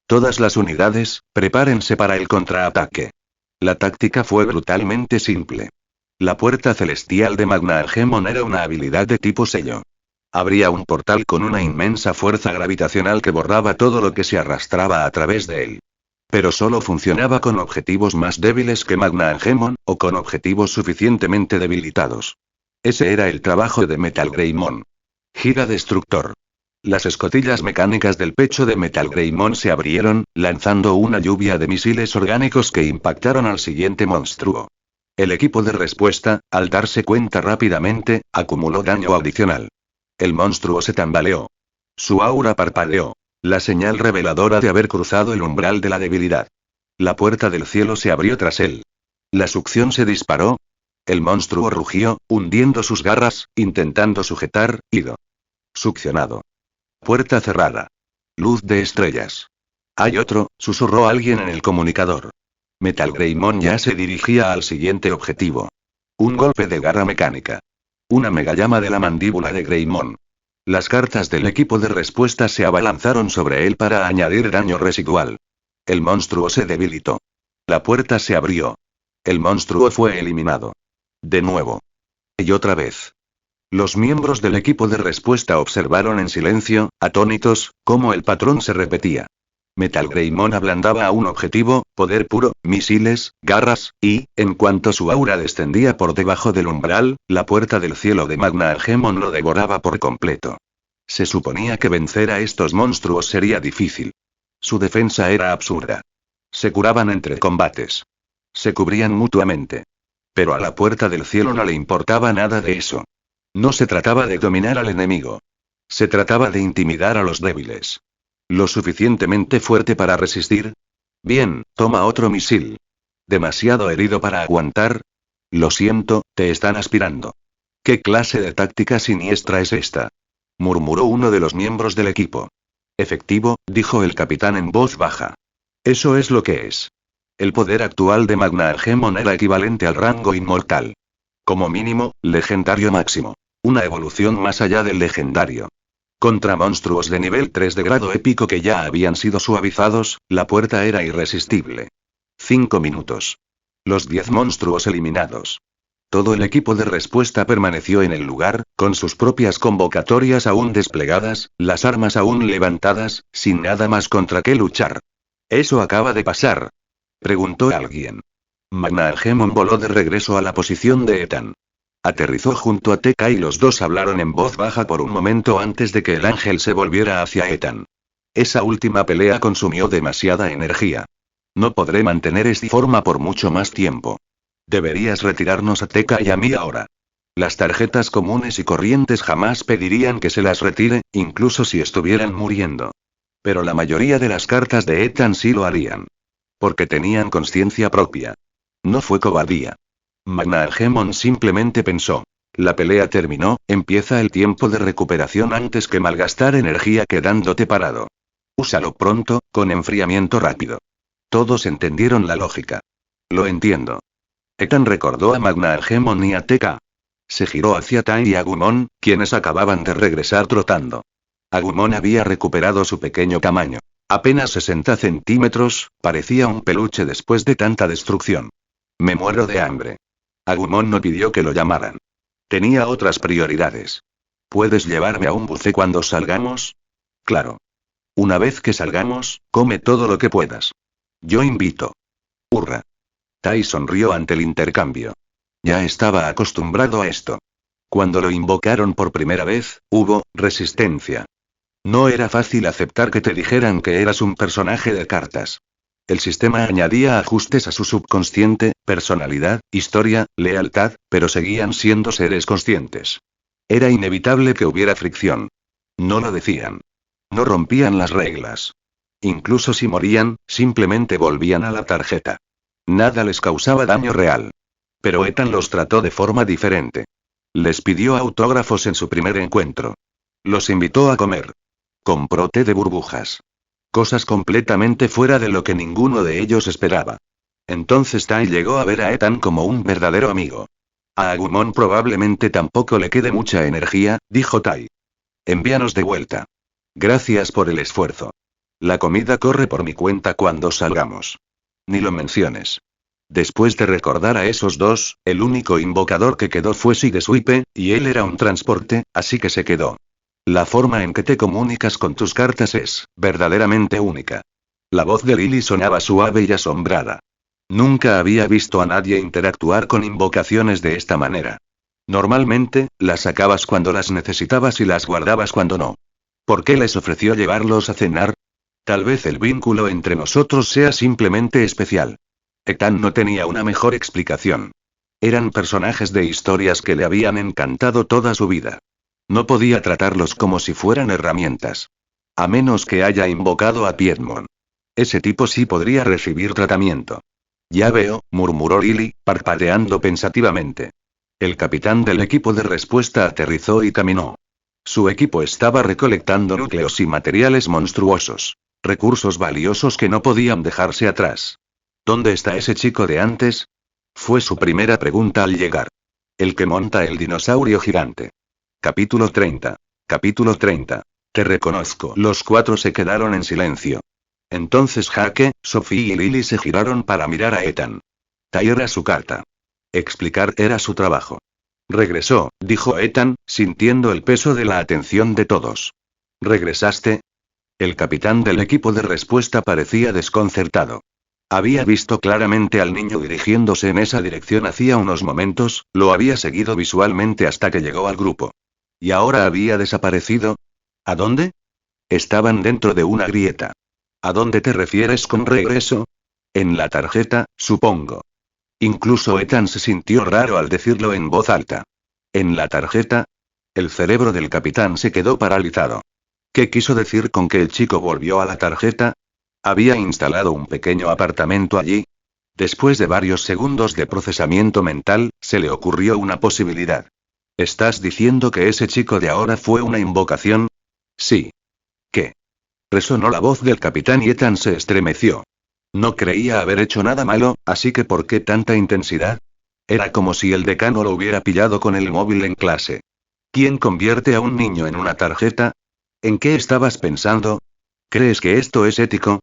Todas las unidades, prepárense para el contraataque. La táctica fue brutalmente simple. La puerta celestial de Magna Hegemon era una habilidad de tipo sello. Abría un portal con una inmensa fuerza gravitacional que borraba todo lo que se arrastraba a través de él. Pero solo funcionaba con objetivos más débiles que Magna Hegemon, o con objetivos suficientemente debilitados. Ese era el trabajo de Metal Greymon. Gira destructor. Las escotillas mecánicas del pecho de Metal Greymon se abrieron, lanzando una lluvia de misiles orgánicos que impactaron al siguiente monstruo. El equipo de respuesta, al darse cuenta rápidamente, acumuló daño adicional. El monstruo se tambaleó. Su aura parpadeó. La señal reveladora de haber cruzado el umbral de la debilidad. La puerta del cielo se abrió tras él. La succión se disparó. El monstruo rugió, hundiendo sus garras, intentando sujetar, ido. Succionado. Puerta cerrada. Luz de estrellas. Hay otro, susurró alguien en el comunicador. Metal Greymon ya se dirigía al siguiente objetivo. Un golpe de garra mecánica. Una megallama de la mandíbula de Greymon. Las cartas del equipo de respuesta se abalanzaron sobre él para añadir daño residual. El monstruo se debilitó. La puerta se abrió. El monstruo fue eliminado. De nuevo. Y otra vez. Los miembros del equipo de respuesta observaron en silencio, atónitos, cómo el patrón se repetía. Metal Greymon ablandaba a un objetivo, poder puro, misiles, garras, y, en cuanto su aura descendía por debajo del umbral, la puerta del cielo de Magna Hegemon lo devoraba por completo. Se suponía que vencer a estos monstruos sería difícil. Su defensa era absurda. Se curaban entre combates. Se cubrían mutuamente. Pero a la puerta del cielo no le importaba nada de eso. No se trataba de dominar al enemigo. Se trataba de intimidar a los débiles. ¿Lo suficientemente fuerte para resistir? Bien, toma otro misil. ¿Demasiado herido para aguantar? Lo siento, te están aspirando. ¿Qué clase de táctica siniestra es esta? Murmuró uno de los miembros del equipo. Efectivo, dijo el capitán en voz baja. Eso es lo que es. El poder actual de Magna Hegemon era equivalente al rango inmortal. Como mínimo, legendario máximo. Una evolución más allá del legendario. Contra monstruos de nivel 3 de grado épico que ya habían sido suavizados, la puerta era irresistible. 5 minutos. Los 10 monstruos eliminados. Todo el equipo de respuesta permaneció en el lugar, con sus propias convocatorias aún desplegadas, las armas aún levantadas, sin nada más contra qué luchar. ¿Eso acaba de pasar?, preguntó alguien. Magna Hegemon voló de regreso a la posición de Ethan. Aterrizó junto a Tekka y los dos hablaron en voz baja por un momento antes de que el ángel se volviera hacia Ethan. Esa última pelea consumió demasiada energía. No podré mantener esta forma por mucho más tiempo. Deberías retirarnos a Tekka y a mí ahora. Las tarjetas comunes y corrientes jamás pedirían que se las retire, incluso si estuvieran muriendo. Pero la mayoría de las cartas de Ethan sí lo harían. Porque tenían conciencia propia. No fue cobardía. Magna Hegemon simplemente pensó. La pelea terminó, empieza el tiempo de recuperación antes que malgastar energía quedándote parado. Úsalo pronto, con enfriamiento rápido. Todos entendieron la lógica. Lo entiendo. Ethan recordó a Magna Hegemon y a Tekka. Se giró hacia Tai y Agumon, quienes acababan de regresar trotando. Agumon había recuperado su pequeño tamaño. Apenas 60 centímetros, parecía un peluche después de tanta destrucción. Me muero de hambre. Agumon no pidió que lo llamaran. Tenía otras prioridades. ¿Puedes llevarme a un buffet cuando salgamos? Claro. Una vez que salgamos, come todo lo que puedas. Yo invito. Hurra. Tai sonrió ante el intercambio. Ya estaba acostumbrado a esto. Cuando lo invocaron por primera vez, hubo resistencia. No era fácil aceptar que te dijeran que eras un personaje de cartas. El sistema añadía ajustes a su subconsciente, personalidad, historia, lealtad, pero seguían siendo seres conscientes. Era inevitable que hubiera fricción. No lo decían. No rompían las reglas. Incluso si morían, simplemente volvían a la tarjeta. Nada les causaba daño real. Pero Ethan los trató de forma diferente. Les pidió autógrafos en su primer encuentro. Los invitó a comer. Compró té de burbujas. Cosas completamente fuera de lo que ninguno de ellos esperaba. Entonces Tai llegó a ver a Ethan como un verdadero amigo. A Agumon probablemente tampoco le quede mucha energía, dijo Tai. Envíanos de vuelta. Gracias por el esfuerzo. La comida corre por mi cuenta cuando salgamos. Ni lo menciones. Después de recordar a esos dos, el único invocador que quedó fue Sigesuipe, y él era un transporte, así que se quedó. La forma en que te comunicas con tus cartas es, verdaderamente única. La voz de Lily sonaba suave y asombrada. Nunca había visto a nadie interactuar con invocaciones de esta manera. Normalmente, las sacabas cuando las necesitabas y las guardabas cuando no. ¿Por qué les ofreció llevarlos a cenar? Tal vez el vínculo entre nosotros sea simplemente especial. Ethan no tenía una mejor explicación. Eran personajes de historias que le habían encantado toda su vida. No podía tratarlos como si fueran herramientas. A menos que haya invocado a Piedmon. Ese tipo sí podría recibir tratamiento. Ya veo, murmuró Lily, parpadeando pensativamente. El capitán del equipo de respuesta aterrizó y caminó. Su equipo estaba recolectando núcleos y materiales monstruosos. Recursos valiosos que no podían dejarse atrás. ¿Dónde está ese chico de antes? Fue su primera pregunta al llegar. El que monta el dinosaurio gigante. Capítulo 30. Capítulo 30. Te reconozco. Los cuatro se quedaron en silencio. Entonces Hake, Sophie y Lily se giraron para mirar a Ethan. Tai era su carta. Explicar era su trabajo. Regresó, dijo Ethan, sintiendo el peso de la atención de todos. ¿Regresaste? El capitán del equipo de respuesta parecía desconcertado. Había visto claramente al niño dirigiéndose en esa dirección hacía unos momentos, lo había seguido visualmente hasta que llegó al grupo. ¿Y ahora había desaparecido? ¿A dónde? Estaban dentro de una grieta. ¿A dónde te refieres con regreso? En la tarjeta, supongo. Incluso Ethan se sintió raro al decirlo en voz alta. ¿En la tarjeta? El cerebro del capitán se quedó paralizado. ¿Qué quiso decir con que el chico volvió a la tarjeta? ¿Había instalado un pequeño apartamento allí? Después de varios segundos de procesamiento mental, se le ocurrió una posibilidad. ¿Estás diciendo que ese chico de ahora fue una invocación? Sí. ¿Qué? Resonó la voz del capitán y Ethan se estremeció. No creía haber hecho nada malo, así que ¿por qué tanta intensidad? Era como si el decano lo hubiera pillado con el móvil en clase. ¿Quién convierte a un niño en una tarjeta? ¿En qué estabas pensando? ¿Crees que esto es ético? ...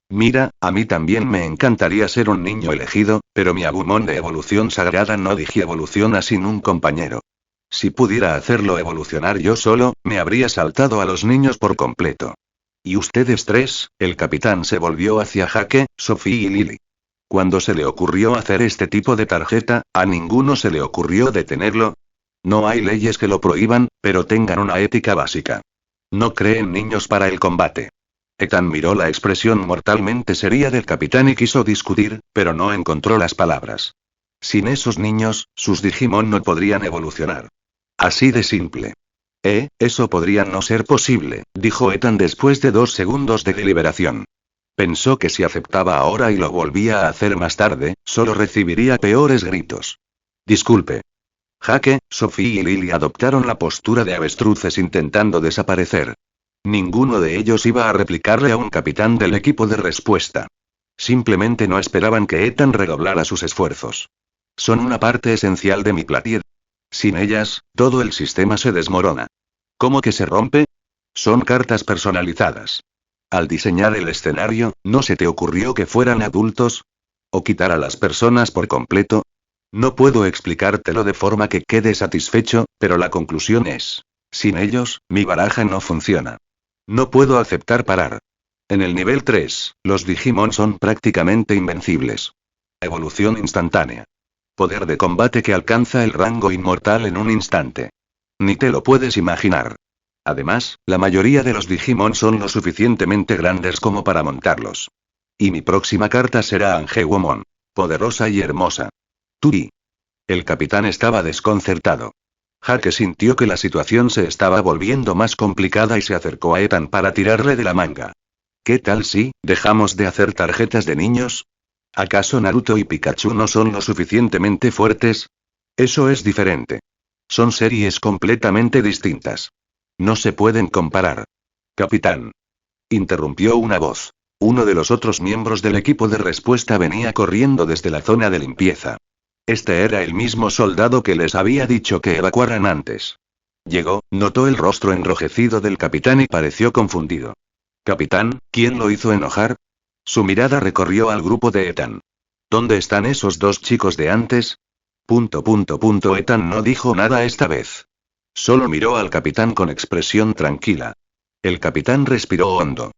Mira, a mí también me encantaría ser un niño elegido, pero mi Agumon de evolución sagrada no digievoluciona sin un compañero. Si pudiera hacerlo evolucionar yo solo, me habría saltado a los niños por completo. ¿Y ustedes tres? El capitán se volvió hacia Hake, Sophie y Lily. Cuando se le ocurrió hacer este tipo de tarjeta, a ninguno se le ocurrió detenerlo. No hay leyes que lo prohíban, pero tengan una ética básica. No creen niños para el combate. Ethan miró la expresión mortalmente seria del capitán y quiso discutir, pero no encontró las palabras. Sin esos niños, sus Digimon no podrían evolucionar. Así de simple. Eso podría no ser posible, dijo Ethan después de 2 segundos de deliberación. Pensó que si aceptaba ahora y lo volvía a hacer más tarde, solo recibiría peores gritos. Disculpe. Hake, Sophie y Lily adoptaron la postura de avestruces intentando desaparecer. Ninguno de ellos iba a replicarle a un capitán del equipo de respuesta. Simplemente no esperaban que Ethan redoblara sus esfuerzos. Son una parte esencial de mi platier. Sin ellas, todo el sistema se desmorona. ¿Cómo que se rompe? Son cartas personalizadas. Al diseñar el escenario, ¿no se te ocurrió que fueran adultos? ¿O quitar a las personas por completo? No puedo explicártelo de forma que quede satisfecho, pero la conclusión es: sin ellos, mi baraja no funciona. No puedo aceptar parar. En el nivel 3, los Digimon son prácticamente invencibles. Evolución instantánea. Poder de combate que alcanza el rango inmortal en un instante. Ni te lo puedes imaginar. Además, la mayoría de los Digimon son lo suficientemente grandes como para montarlos. Y mi próxima carta será Angewomon. Poderosa y hermosa. Turi. El capitán estaba desconcertado. Jake sintió que la situación se estaba volviendo más complicada y se acercó a Ethan para tirarle de la manga. ¿Qué tal si dejamos de hacer tarjetas de niños? ¿Acaso Naruto y Pikachu no son lo suficientemente fuertes? Eso es diferente. Son series completamente distintas. No se pueden comparar. Capitán. Interrumpió una voz. Uno de los otros miembros del equipo de respuesta venía corriendo desde la zona de limpieza. Este era el mismo soldado que les había dicho que evacuaran antes. Llegó, notó el rostro enrojecido del capitán y pareció confundido. Capitán, ¿quién lo hizo enojar? Su mirada recorrió al grupo de Ethan. ¿Dónde están esos dos chicos de antes? Ethan no dijo nada esta vez. Solo miró al capitán con expresión tranquila. El capitán respiró hondo.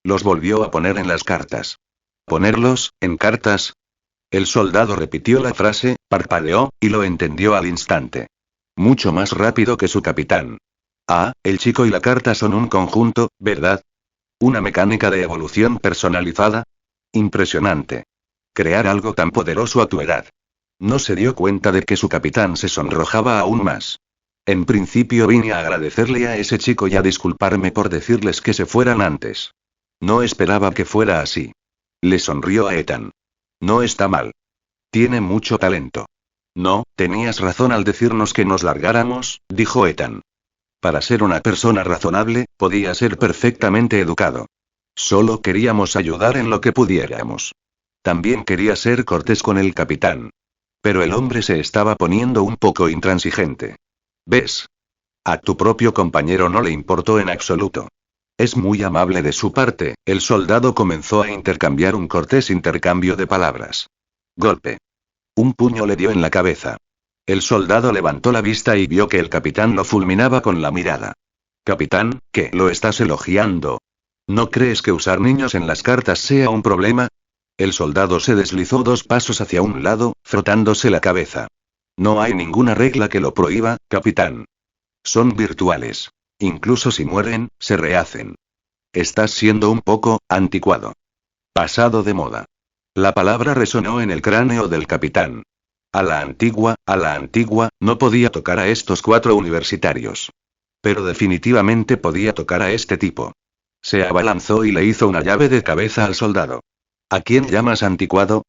Los volvió a poner en las cartas. ¿Ponerlos, en cartas? El soldado repitió la frase, parpadeó, y lo entendió al instante. Mucho más rápido que su capitán. Ah, el chico y la carta son un conjunto, ¿verdad? ¿Una mecánica de evolución personalizada? Impresionante. Crear algo tan poderoso a tu edad. No se dio cuenta de que su capitán se sonrojaba aún más. En principio vine a agradecerle a ese chico y a disculparme por decirles que se fueran antes. No esperaba que fuera así. Le sonrió a Ethan. No está mal. Tiene mucho talento. No, tenías razón al decirnos que nos largáramos, dijo Ethan. Para ser una persona razonable, podía ser perfectamente educado. Solo queríamos ayudar en lo que pudiéramos. También quería ser cortés con el capitán. Pero el hombre se estaba poniendo un poco intransigente. ¿Ves? A tu propio compañero no le importó en absoluto. Es muy amable de su parte, el soldado comenzó a intercambiar un cortés intercambio de palabras. Golpe. Un puño le dio en la cabeza. El soldado levantó la vista y vio que el capitán lo fulminaba con la mirada. Capitán, ¿qué? ¿Lo estás elogiando? ¿No crees que usar niños en las cartas sea un problema? El soldado se deslizó 2 pasos hacia un lado, frotándose la cabeza. No hay ninguna regla que lo prohíba, capitán. Son virtuales. Incluso si mueren, se rehacen. Estás siendo un poco anticuado. Pasado de moda. La palabra resonó en el cráneo del capitán. A la antigua, no podía tocar a estos 4 universitarios. Pero definitivamente podía tocar a este tipo. Se abalanzó y le hizo una llave de cabeza al soldado. ¿A quién llamas anticuado?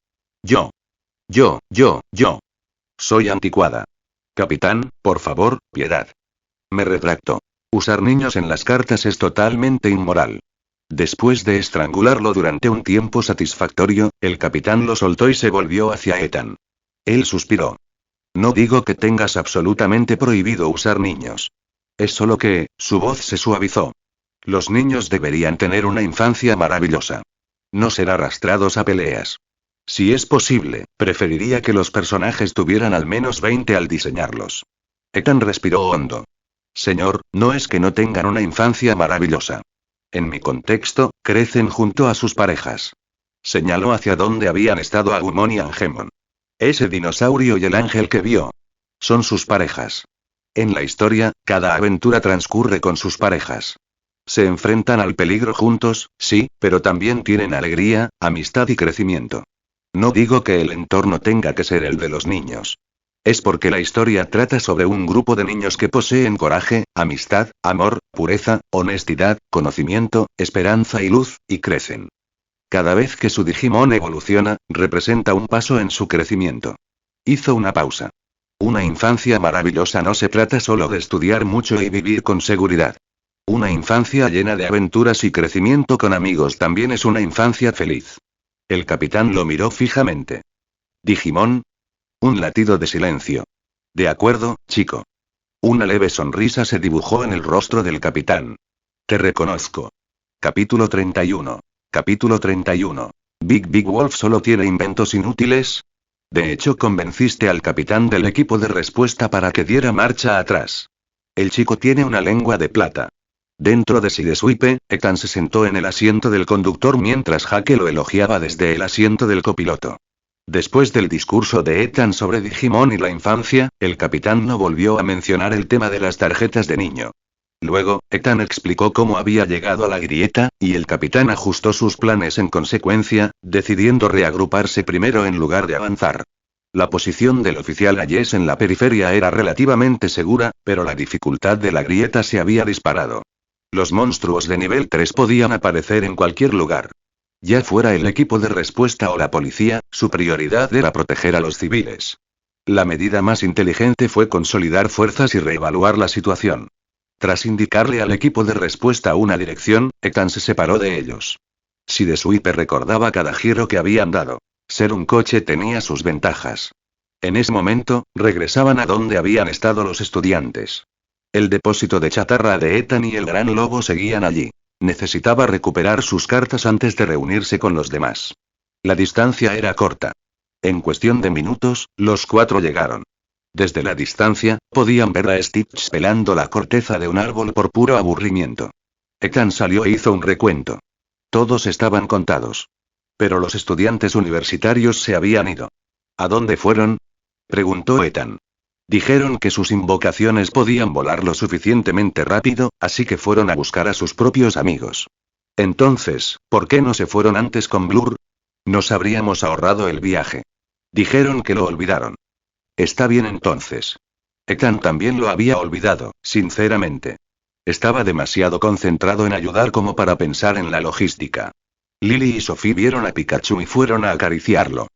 Yo. Soy anticuada. Capitán, por favor, piedad. Me retracto. Usar niños en las cartas es totalmente inmoral. Después de estrangularlo durante un tiempo satisfactorio, el capitán lo soltó y se volvió hacia Ethan. Él suspiró. No digo que tengas absolutamente prohibido usar niños. Es solo que, su voz se suavizó. Los niños deberían tener una infancia maravillosa. No ser arrastrados a peleas. Si es posible, preferiría que los personajes tuvieran al menos 20 al diseñarlos. Ethan respiró hondo. Señor, no es que no tengan una infancia maravillosa. En mi contexto, crecen junto a sus parejas. Señaló hacia donde habían estado Agumon y Angemon. Ese dinosaurio y el ángel que vio. Son sus parejas. En la historia, cada aventura transcurre con sus parejas. Se enfrentan al peligro juntos, sí, pero también tienen alegría, amistad y crecimiento. No digo que el entorno tenga que ser el de los niños. Es porque la historia trata sobre un grupo de niños que poseen coraje, amistad, amor, pureza, honestidad, conocimiento, esperanza y luz, y crecen. Cada vez que su Digimon evoluciona, representa un paso en su crecimiento. Hizo una pausa. Una infancia maravillosa no se trata solo de estudiar mucho y vivir con seguridad. Una infancia llena de aventuras y crecimiento con amigos también es una infancia feliz. El capitán lo miró fijamente. ¿Digimon? Un latido de silencio. De acuerdo, chico. Una leve sonrisa se dibujó en el rostro del capitán. Te reconozco. Capítulo 31. Capítulo 31. ¿Big Wolf solo tiene inventos inútiles? De hecho, convenciste al capitán del equipo de respuesta para que diera marcha atrás. El chico tiene una lengua de plata. Dentro de Sideswipe, Ethan se sentó en el asiento del conductor mientras Jake lo elogiaba desde el asiento del copiloto. Después del discurso de Ethan sobre Digimon y la infancia, el capitán no volvió a mencionar el tema de las tarjetas de niño. Luego, Ethan explicó cómo había llegado a la grieta, y el capitán ajustó sus planes en consecuencia, decidiendo reagruparse primero en lugar de avanzar. La posición del oficial Ayes en la periferia era relativamente segura, pero la dificultad de la grieta se había disparado. Los monstruos de nivel 3 podían aparecer en cualquier lugar. Ya fuera el equipo de respuesta o la policía, su prioridad era proteger a los civiles. La medida más inteligente fue consolidar fuerzas y reevaluar la situación. Tras indicarle al equipo de respuesta una dirección, Ethan se separó de ellos. Si de Sweeper recordaba cada giro que habían dado. Ser un coche tenía sus ventajas. En ese momento, regresaban a donde habían estado los estudiantes. El depósito de chatarra de Ethan y el gran lobo seguían allí. Necesitaba recuperar sus cartas antes de reunirse con los demás. La distancia era corta. En cuestión de minutos, los 4 llegaron. Desde la distancia, podían ver a Stitch pelando la corteza de un árbol por puro aburrimiento. Ethan salió e hizo un recuento. Todos estaban contados. Pero los estudiantes universitarios se habían ido. ¿A dónde fueron? Preguntó Ethan. Dijeron que sus invocaciones podían volar lo suficientemente rápido, así que fueron a buscar a sus propios amigos. Entonces, ¿por qué no se fueron antes con Blur? Nos habríamos ahorrado el viaje. Dijeron que lo olvidaron. Está bien entonces. Ethan también lo había olvidado, sinceramente. Estaba demasiado concentrado en ayudar como para pensar en la logística. Lily y Sophie vieron a Pikachu y fueron a acariciarlo.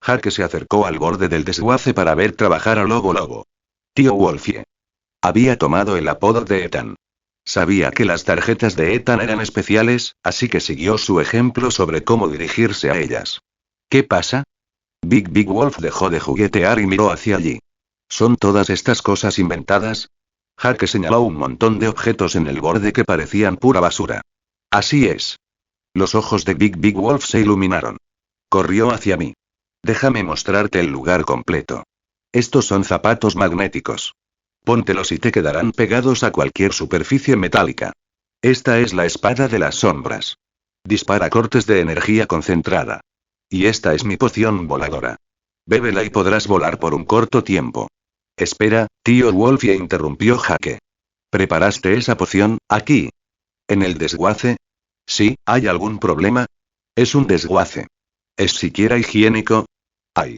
Jake se acercó al borde del desguace para ver trabajar a Lobo Lobo. Tío Wolfie. Había tomado el apodo de Ethan. Sabía que las tarjetas de Ethan eran especiales, así que siguió su ejemplo sobre cómo dirigirse a ellas. ¿Qué pasa? Big Wolf dejó de juguetear y miró hacia allí. ¿Son todas estas cosas inventadas? Jake señaló un montón de objetos en el borde que parecían pura basura. Así es. Los ojos de Big Wolf se iluminaron. Corrió hacia mí. Déjame mostrarte el lugar completo. Estos son zapatos magnéticos. Póntelos y te quedarán pegados a cualquier superficie metálica. Esta es la espada de las sombras. Dispara cortes de energía concentrada. Y esta es mi poción voladora. Bébela y podrás volar por un corto tiempo. Espera, tío Wolfie, interrumpió Jake. ¿Preparaste esa poción, aquí? ¿En el desguace? Sí, ¿hay algún problema? Es un desguace. ¿Es siquiera higiénico? Ay.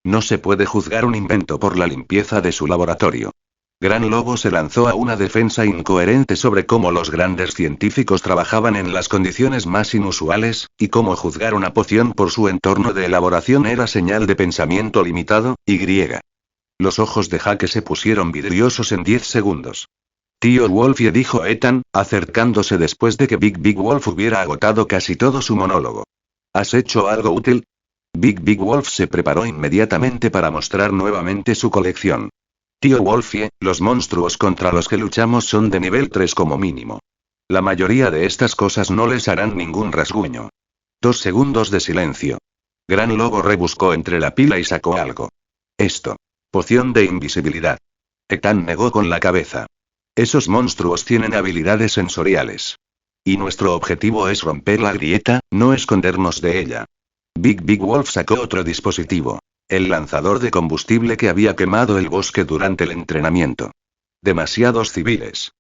No se puede juzgar un invento por la limpieza de su laboratorio. Gran Lobo se lanzó a una defensa incoherente sobre cómo los grandes científicos trabajaban en las condiciones más inusuales, y cómo juzgar una poción por su entorno de elaboración era señal de pensamiento limitado, y griega. Los ojos de Jake se pusieron vidriosos en 10 segundos. Tío Wolfie, dijo Ethan, acercándose después de que Big Wolf hubiera agotado casi todo su monólogo. ¿Has hecho algo útil? Big Wolf se preparó inmediatamente para mostrar nuevamente su colección. Tío Wolfie, los monstruos contra los que luchamos son de nivel 3 como mínimo. La mayoría de estas cosas no les harán ningún rasguño. 2 segundos de silencio. Gran Lobo rebuscó entre la pila y sacó algo. Esto. Poción de invisibilidad. Ethan negó con la cabeza. Esos monstruos tienen habilidades sensoriales. Y nuestro objetivo es romper la grieta, no escondernos de ella. Big Wolf sacó otro dispositivo. El lanzador de combustible que había quemado el bosque durante el entrenamiento. Demasiados civiles.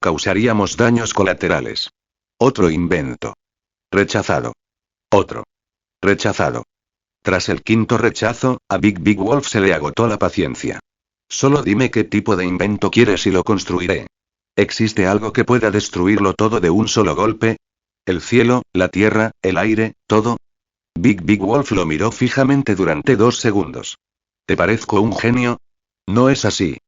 Causaríamos daños colaterales. Otro invento. Rechazado. Otro. Rechazado. Tras el quinto rechazo, a Big Wolf se le agotó la paciencia. Solo dime qué tipo de invento quieres y lo construiré. ¿Existe algo que pueda destruirlo todo de un solo golpe? ¿El cielo, la tierra, el aire, todo? Big Wolf lo miró fijamente durante 2 segundos. ¿Te parezco un genio? No es así.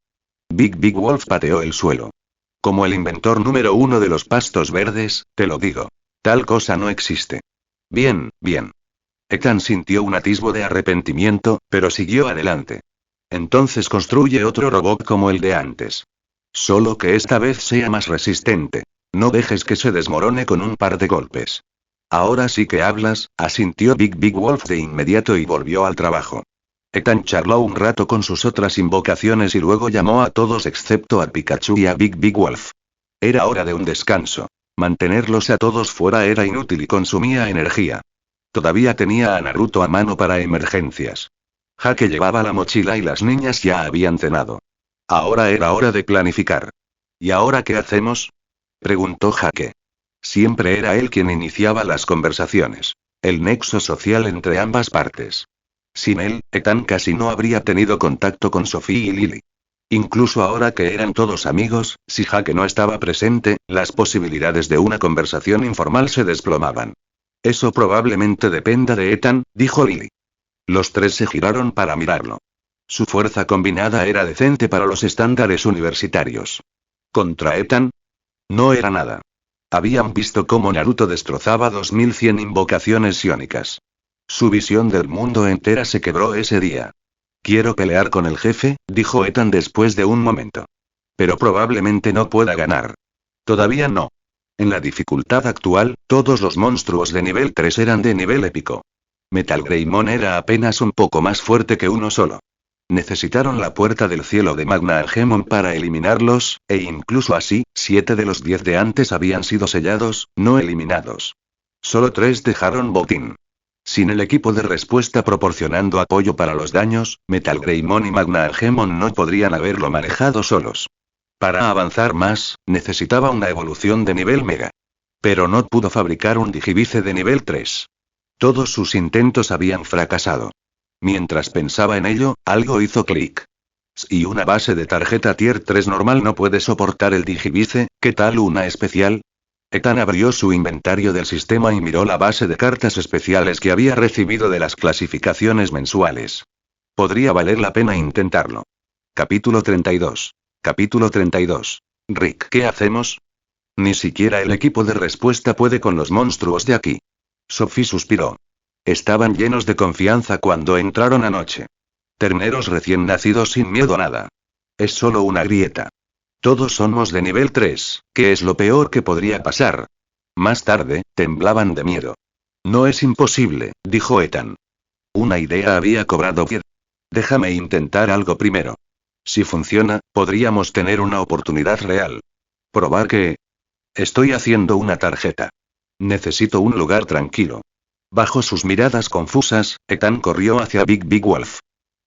Big Wolf pateó el suelo. Como el inventor número 1 de los pastos verdes, te lo digo. Tal cosa no existe. Bien, bien. Ethan sintió un atisbo de arrepentimiento, pero siguió adelante. Entonces construye otro robot como el de antes. Solo que esta vez sea más resistente. No dejes que se desmorone con un par de golpes. Ahora sí que hablas, asintió Big Wolf de inmediato y volvió al trabajo. Ethan charló un rato con sus otras invocaciones y luego llamó a todos excepto a Pikachu y a Big Wolf. Era hora de un descanso. Mantenerlos a todos fuera era inútil y consumía energía. Todavía tenía a Naruto a mano para emergencias. Jake llevaba la mochila y las niñas ya habían cenado. Ahora era hora de planificar. ¿Y ahora qué hacemos? Preguntó Jake. Siempre era él quien iniciaba las conversaciones. El nexo social entre ambas partes. Sin él, Ethan casi no habría tenido contacto con Sophie y Lily. Incluso ahora que eran todos amigos, si Jake no estaba presente, las posibilidades de una conversación informal se desplomaban. Eso probablemente dependa de Ethan, dijo Lily. Los tres se giraron para mirarlo. Su fuerza combinada era decente para los estándares universitarios. ¿Contra Ethan? No era nada. Habían visto cómo Naruto destrozaba 2100 invocaciones psiónicas. Su visión del mundo entera se quebró ese día. Quiero pelear con el jefe, dijo Ethan después de un momento. Pero probablemente no pueda ganar. Todavía no. En la dificultad actual, todos los monstruos de nivel 3 eran de nivel épico. Metal Greymon era apenas un poco más fuerte que uno solo. Necesitaron la puerta del cielo de Magna Argemon para eliminarlos, e incluso así, 7 de los 10 de antes habían sido sellados, no eliminados. Solo 3 dejaron botín. Sin el equipo de respuesta proporcionando apoyo para los daños, Metal Greymon y Magna Argemon no podrían haberlo manejado solos. Para avanzar más, necesitaba una evolución de nivel Mega. Pero no pudo fabricar un Digivice de nivel 3. Todos sus intentos habían fracasado. Mientras pensaba en ello, algo hizo clic. Si una base de tarjeta Tier 3 normal no puede soportar el Digivice, ¿qué tal una especial? Ethan abrió su inventario del sistema y miró la base de cartas especiales que había recibido de las clasificaciones mensuales. Podría valer la pena intentarlo. Capítulo 32. Capítulo 32. Rick, ¿qué hacemos? Ni siquiera el equipo de respuesta puede con los monstruos de aquí. Sophie suspiró. Estaban llenos de confianza cuando entraron anoche. Terneros recién nacidos sin miedo a nada. Es solo una grieta. Todos somos de nivel 3, ¿qué es lo peor que podría pasar? Más tarde, temblaban de miedo. No es imposible, dijo Ethan. Una idea había cobrado vida. Déjame intentar algo primero. Si funciona, podríamos tener una oportunidad real. ¿Probar qué? Estoy haciendo una tarjeta. Necesito un lugar tranquilo. Bajo sus miradas confusas, Ethan corrió hacia Big Wolf.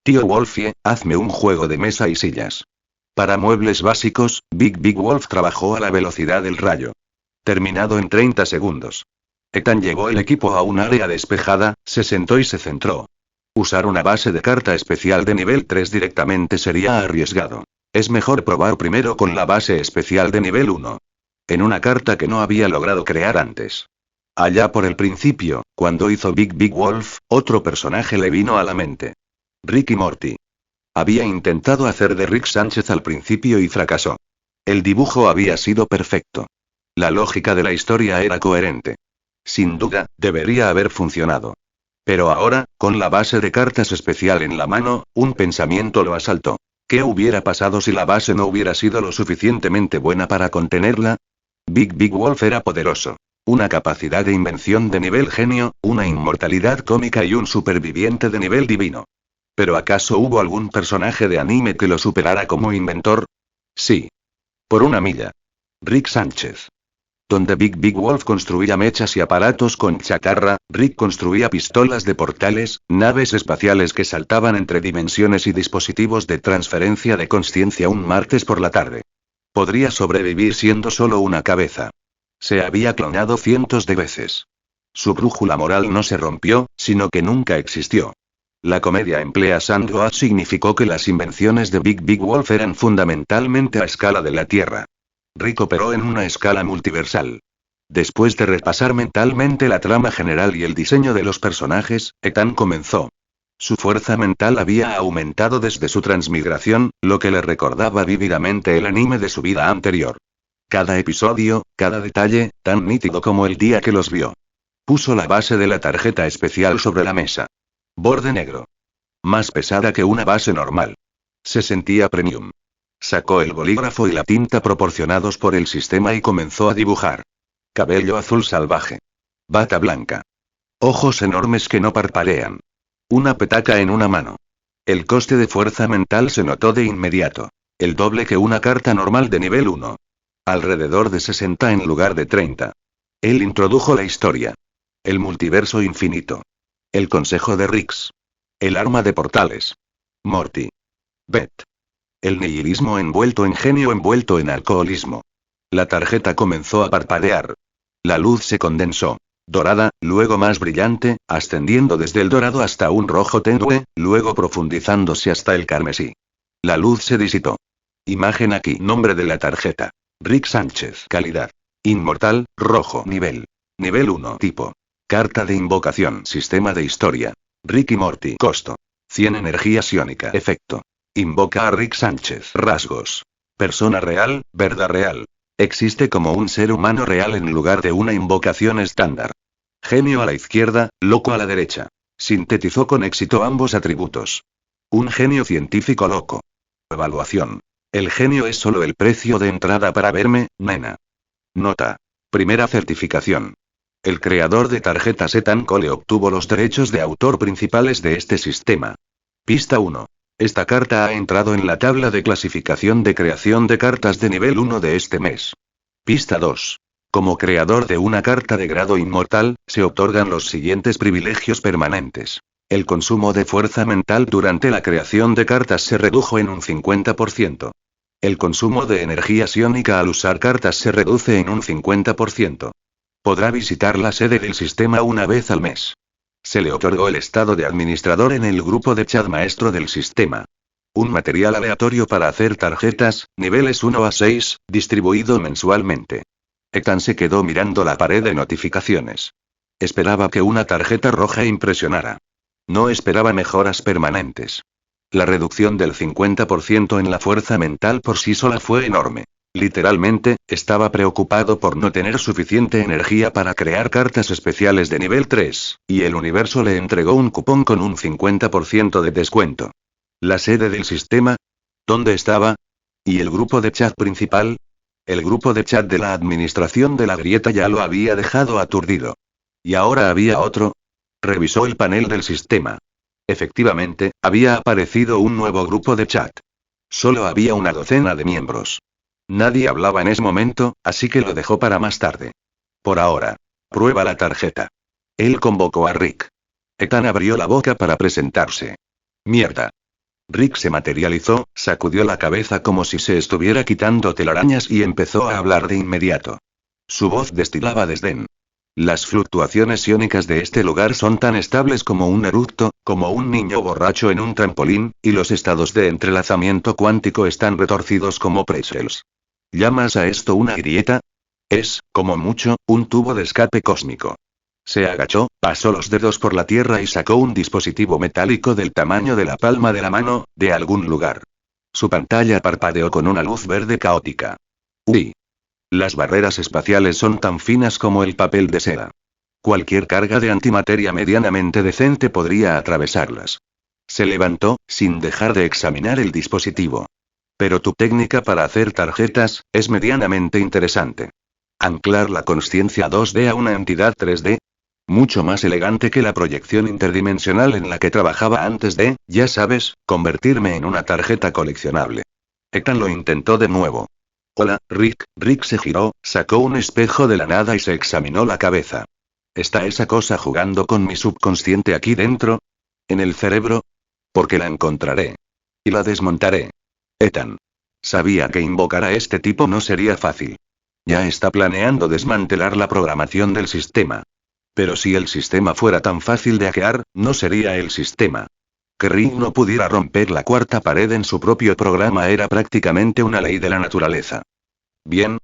Tío Wolfie, hazme un juego de mesa y sillas. Para muebles básicos, Big Wolf trabajó a la velocidad del rayo. Terminado en 30 segundos. Ethan llevó el equipo a un área despejada, se sentó y se centró. Usar una base de carta especial de nivel 3 directamente sería arriesgado. Es mejor probar primero con la base especial de nivel 1. En una carta que no había logrado crear antes. Allá por el principio, cuando hizo Big Wolf, otro personaje le vino a la mente. Rick y Morty. Había intentado hacer de Rick Sánchez al principio y fracasó. El dibujo había sido perfecto. La lógica de la historia era coherente. Sin duda, debería haber funcionado. Pero ahora, con la base de cartas especial en la mano, un pensamiento lo asaltó. ¿Qué hubiera pasado si la base no hubiera sido lo suficientemente buena para contenerla? Big Wolf era poderoso. Una capacidad de invención de nivel genio, una inmortalidad cómica y un superviviente de nivel divino. ¿Pero acaso hubo algún personaje de anime que lo superara como inventor? Sí. Por una milla. Rick Sánchez. Donde Big Wolf construía mechas y aparatos con chatarra, Rick construía pistolas de portales, naves espaciales que saltaban entre dimensiones y dispositivos de transferencia de consciencia un martes por la tarde. Podría sobrevivir siendo solo una cabeza. Se había clonado cientos de veces. Su brújula moral no se rompió, sino que nunca existió. La comedia emplea sandwich significó que las invenciones de Big Wolf eran fundamentalmente a escala de la Tierra. Rick operó en una escala multiversal. Después de repasar mentalmente la trama general y el diseño de los personajes, Ethan comenzó. Su fuerza mental había aumentado desde su transmigración, lo que le recordaba vívidamente el anime de su vida anterior. Cada episodio, cada detalle, tan nítido como el día que los vio. Puso la base de la tarjeta especial sobre la mesa. Borde negro. Más pesada que una base normal. Se sentía premium. Sacó el bolígrafo y la tinta proporcionados por el sistema y comenzó a dibujar. Cabello azul salvaje. Bata blanca. Ojos enormes que no parpadean. Una petaca en una mano. El coste de fuerza mental se notó de inmediato. El doble que una carta normal de nivel 1. Alrededor de 60 en lugar de 30. Él introdujo la historia. El multiverso infinito. El consejo de Rix. El arma de portales. Morty. Beth. El nihilismo envuelto en genio envuelto en alcoholismo. La tarjeta comenzó a parpadear. La luz se condensó. Dorada, luego más brillante, ascendiendo desde el dorado hasta un rojo tenue, luego profundizándose hasta el carmesí. La luz se disipó. Imagen aquí. Nombre de la tarjeta. Rick Sánchez. Calidad. Inmortal, rojo. Nivel. Nivel 1. Tipo. Carta de invocación. Sistema de historia. Rick y Morty. Costo. 100 energía psiónica. Efecto. Invoca a Rick Sánchez. Rasgos. Persona real, verdad real. Existe como un ser humano real en lugar de una invocación estándar. Genio a la izquierda, loco a la derecha. Sintetizó con éxito ambos atributos. Un genio científico loco. Evaluación. El genio es solo el precio de entrada para verme, nena. Nota. Primera certificación. El creador de tarjetas Ethan Cole obtuvo los derechos de autor principales de este sistema. Pista 1. Esta carta ha entrado en la tabla de clasificación de creación de cartas de nivel 1 de este mes. Pista 2. Como creador de una carta de grado inmortal, se otorgan los siguientes privilegios permanentes. El consumo de fuerza mental durante la creación de cartas se redujo en un 50%. El consumo de energía psiónica al usar cartas se reduce en un 50%. Podrá visitar la sede del sistema una vez al mes. Se le otorgó el estado de administrador en el grupo de chat maestro del sistema. Un material aleatorio para hacer tarjetas, niveles 1 a 6, distribuido mensualmente. Ethan se quedó mirando la pared de notificaciones. Esperaba que una tarjeta roja impresionara. No esperaba mejoras permanentes. La reducción del 50% en la fuerza mental por sí sola fue enorme. Literalmente, estaba preocupado por no tener suficiente energía para crear cartas especiales de nivel 3, y el universo le entregó un cupón con un 50% de descuento. ¿La sede del sistema? ¿Dónde estaba? ¿Y el grupo de chat principal? El grupo de chat de la administración de la grieta ya lo había dejado aturdido. ¿Y ahora había otro? Revisó el panel del sistema. Efectivamente, había aparecido un nuevo grupo de chat. Solo había una docena de miembros. Nadie hablaba en ese momento, así que lo dejó para más tarde. Por ahora. Prueba la tarjeta. Él convocó a Rick. Ethan abrió la boca para presentarse. Mierda. Rick se materializó, sacudió la cabeza como si se estuviera quitando telarañas y empezó a hablar de inmediato. Su voz destilaba desdén. Las fluctuaciones iónicas de este lugar son tan estables como un eructo, como un niño borracho en un trampolín, y los estados de entrelazamiento cuántico están retorcidos como pretzels. ¿Llamas a esto una grieta? Es, como mucho, un tubo de escape cósmico. Se agachó, pasó los dedos por la tierra y sacó un dispositivo metálico del tamaño de la palma de la mano, de algún lugar. Su pantalla parpadeó con una luz verde caótica. ¡Uy! Las barreras espaciales son tan finas como el papel de seda. Cualquier carga de antimateria medianamente decente podría atravesarlas. Se levantó, sin dejar de examinar el dispositivo. Pero tu técnica para hacer tarjetas es medianamente interesante. Anclar la consciencia 2D a una entidad 3D. Mucho más elegante que la proyección interdimensional en la que trabajaba antes de, ya sabes, convertirme en una tarjeta coleccionable. Ethan lo intentó de nuevo. Hola, Rick. Rick se giró, sacó un espejo de la nada y se examinó la cabeza. ¿Está esa cosa jugando con mi subconsciente aquí dentro? ¿En el cerebro? Porque la encontraré. Y la desmontaré. Ethan. Sabía que invocar a este tipo no sería fácil. Ya está planeando desmantelar la programación del sistema. Pero si el sistema fuera tan fácil de hackear, no sería el sistema. Que Rick no pudiera romper la cuarta pared en su propio programa era prácticamente una ley de la naturaleza. Bien,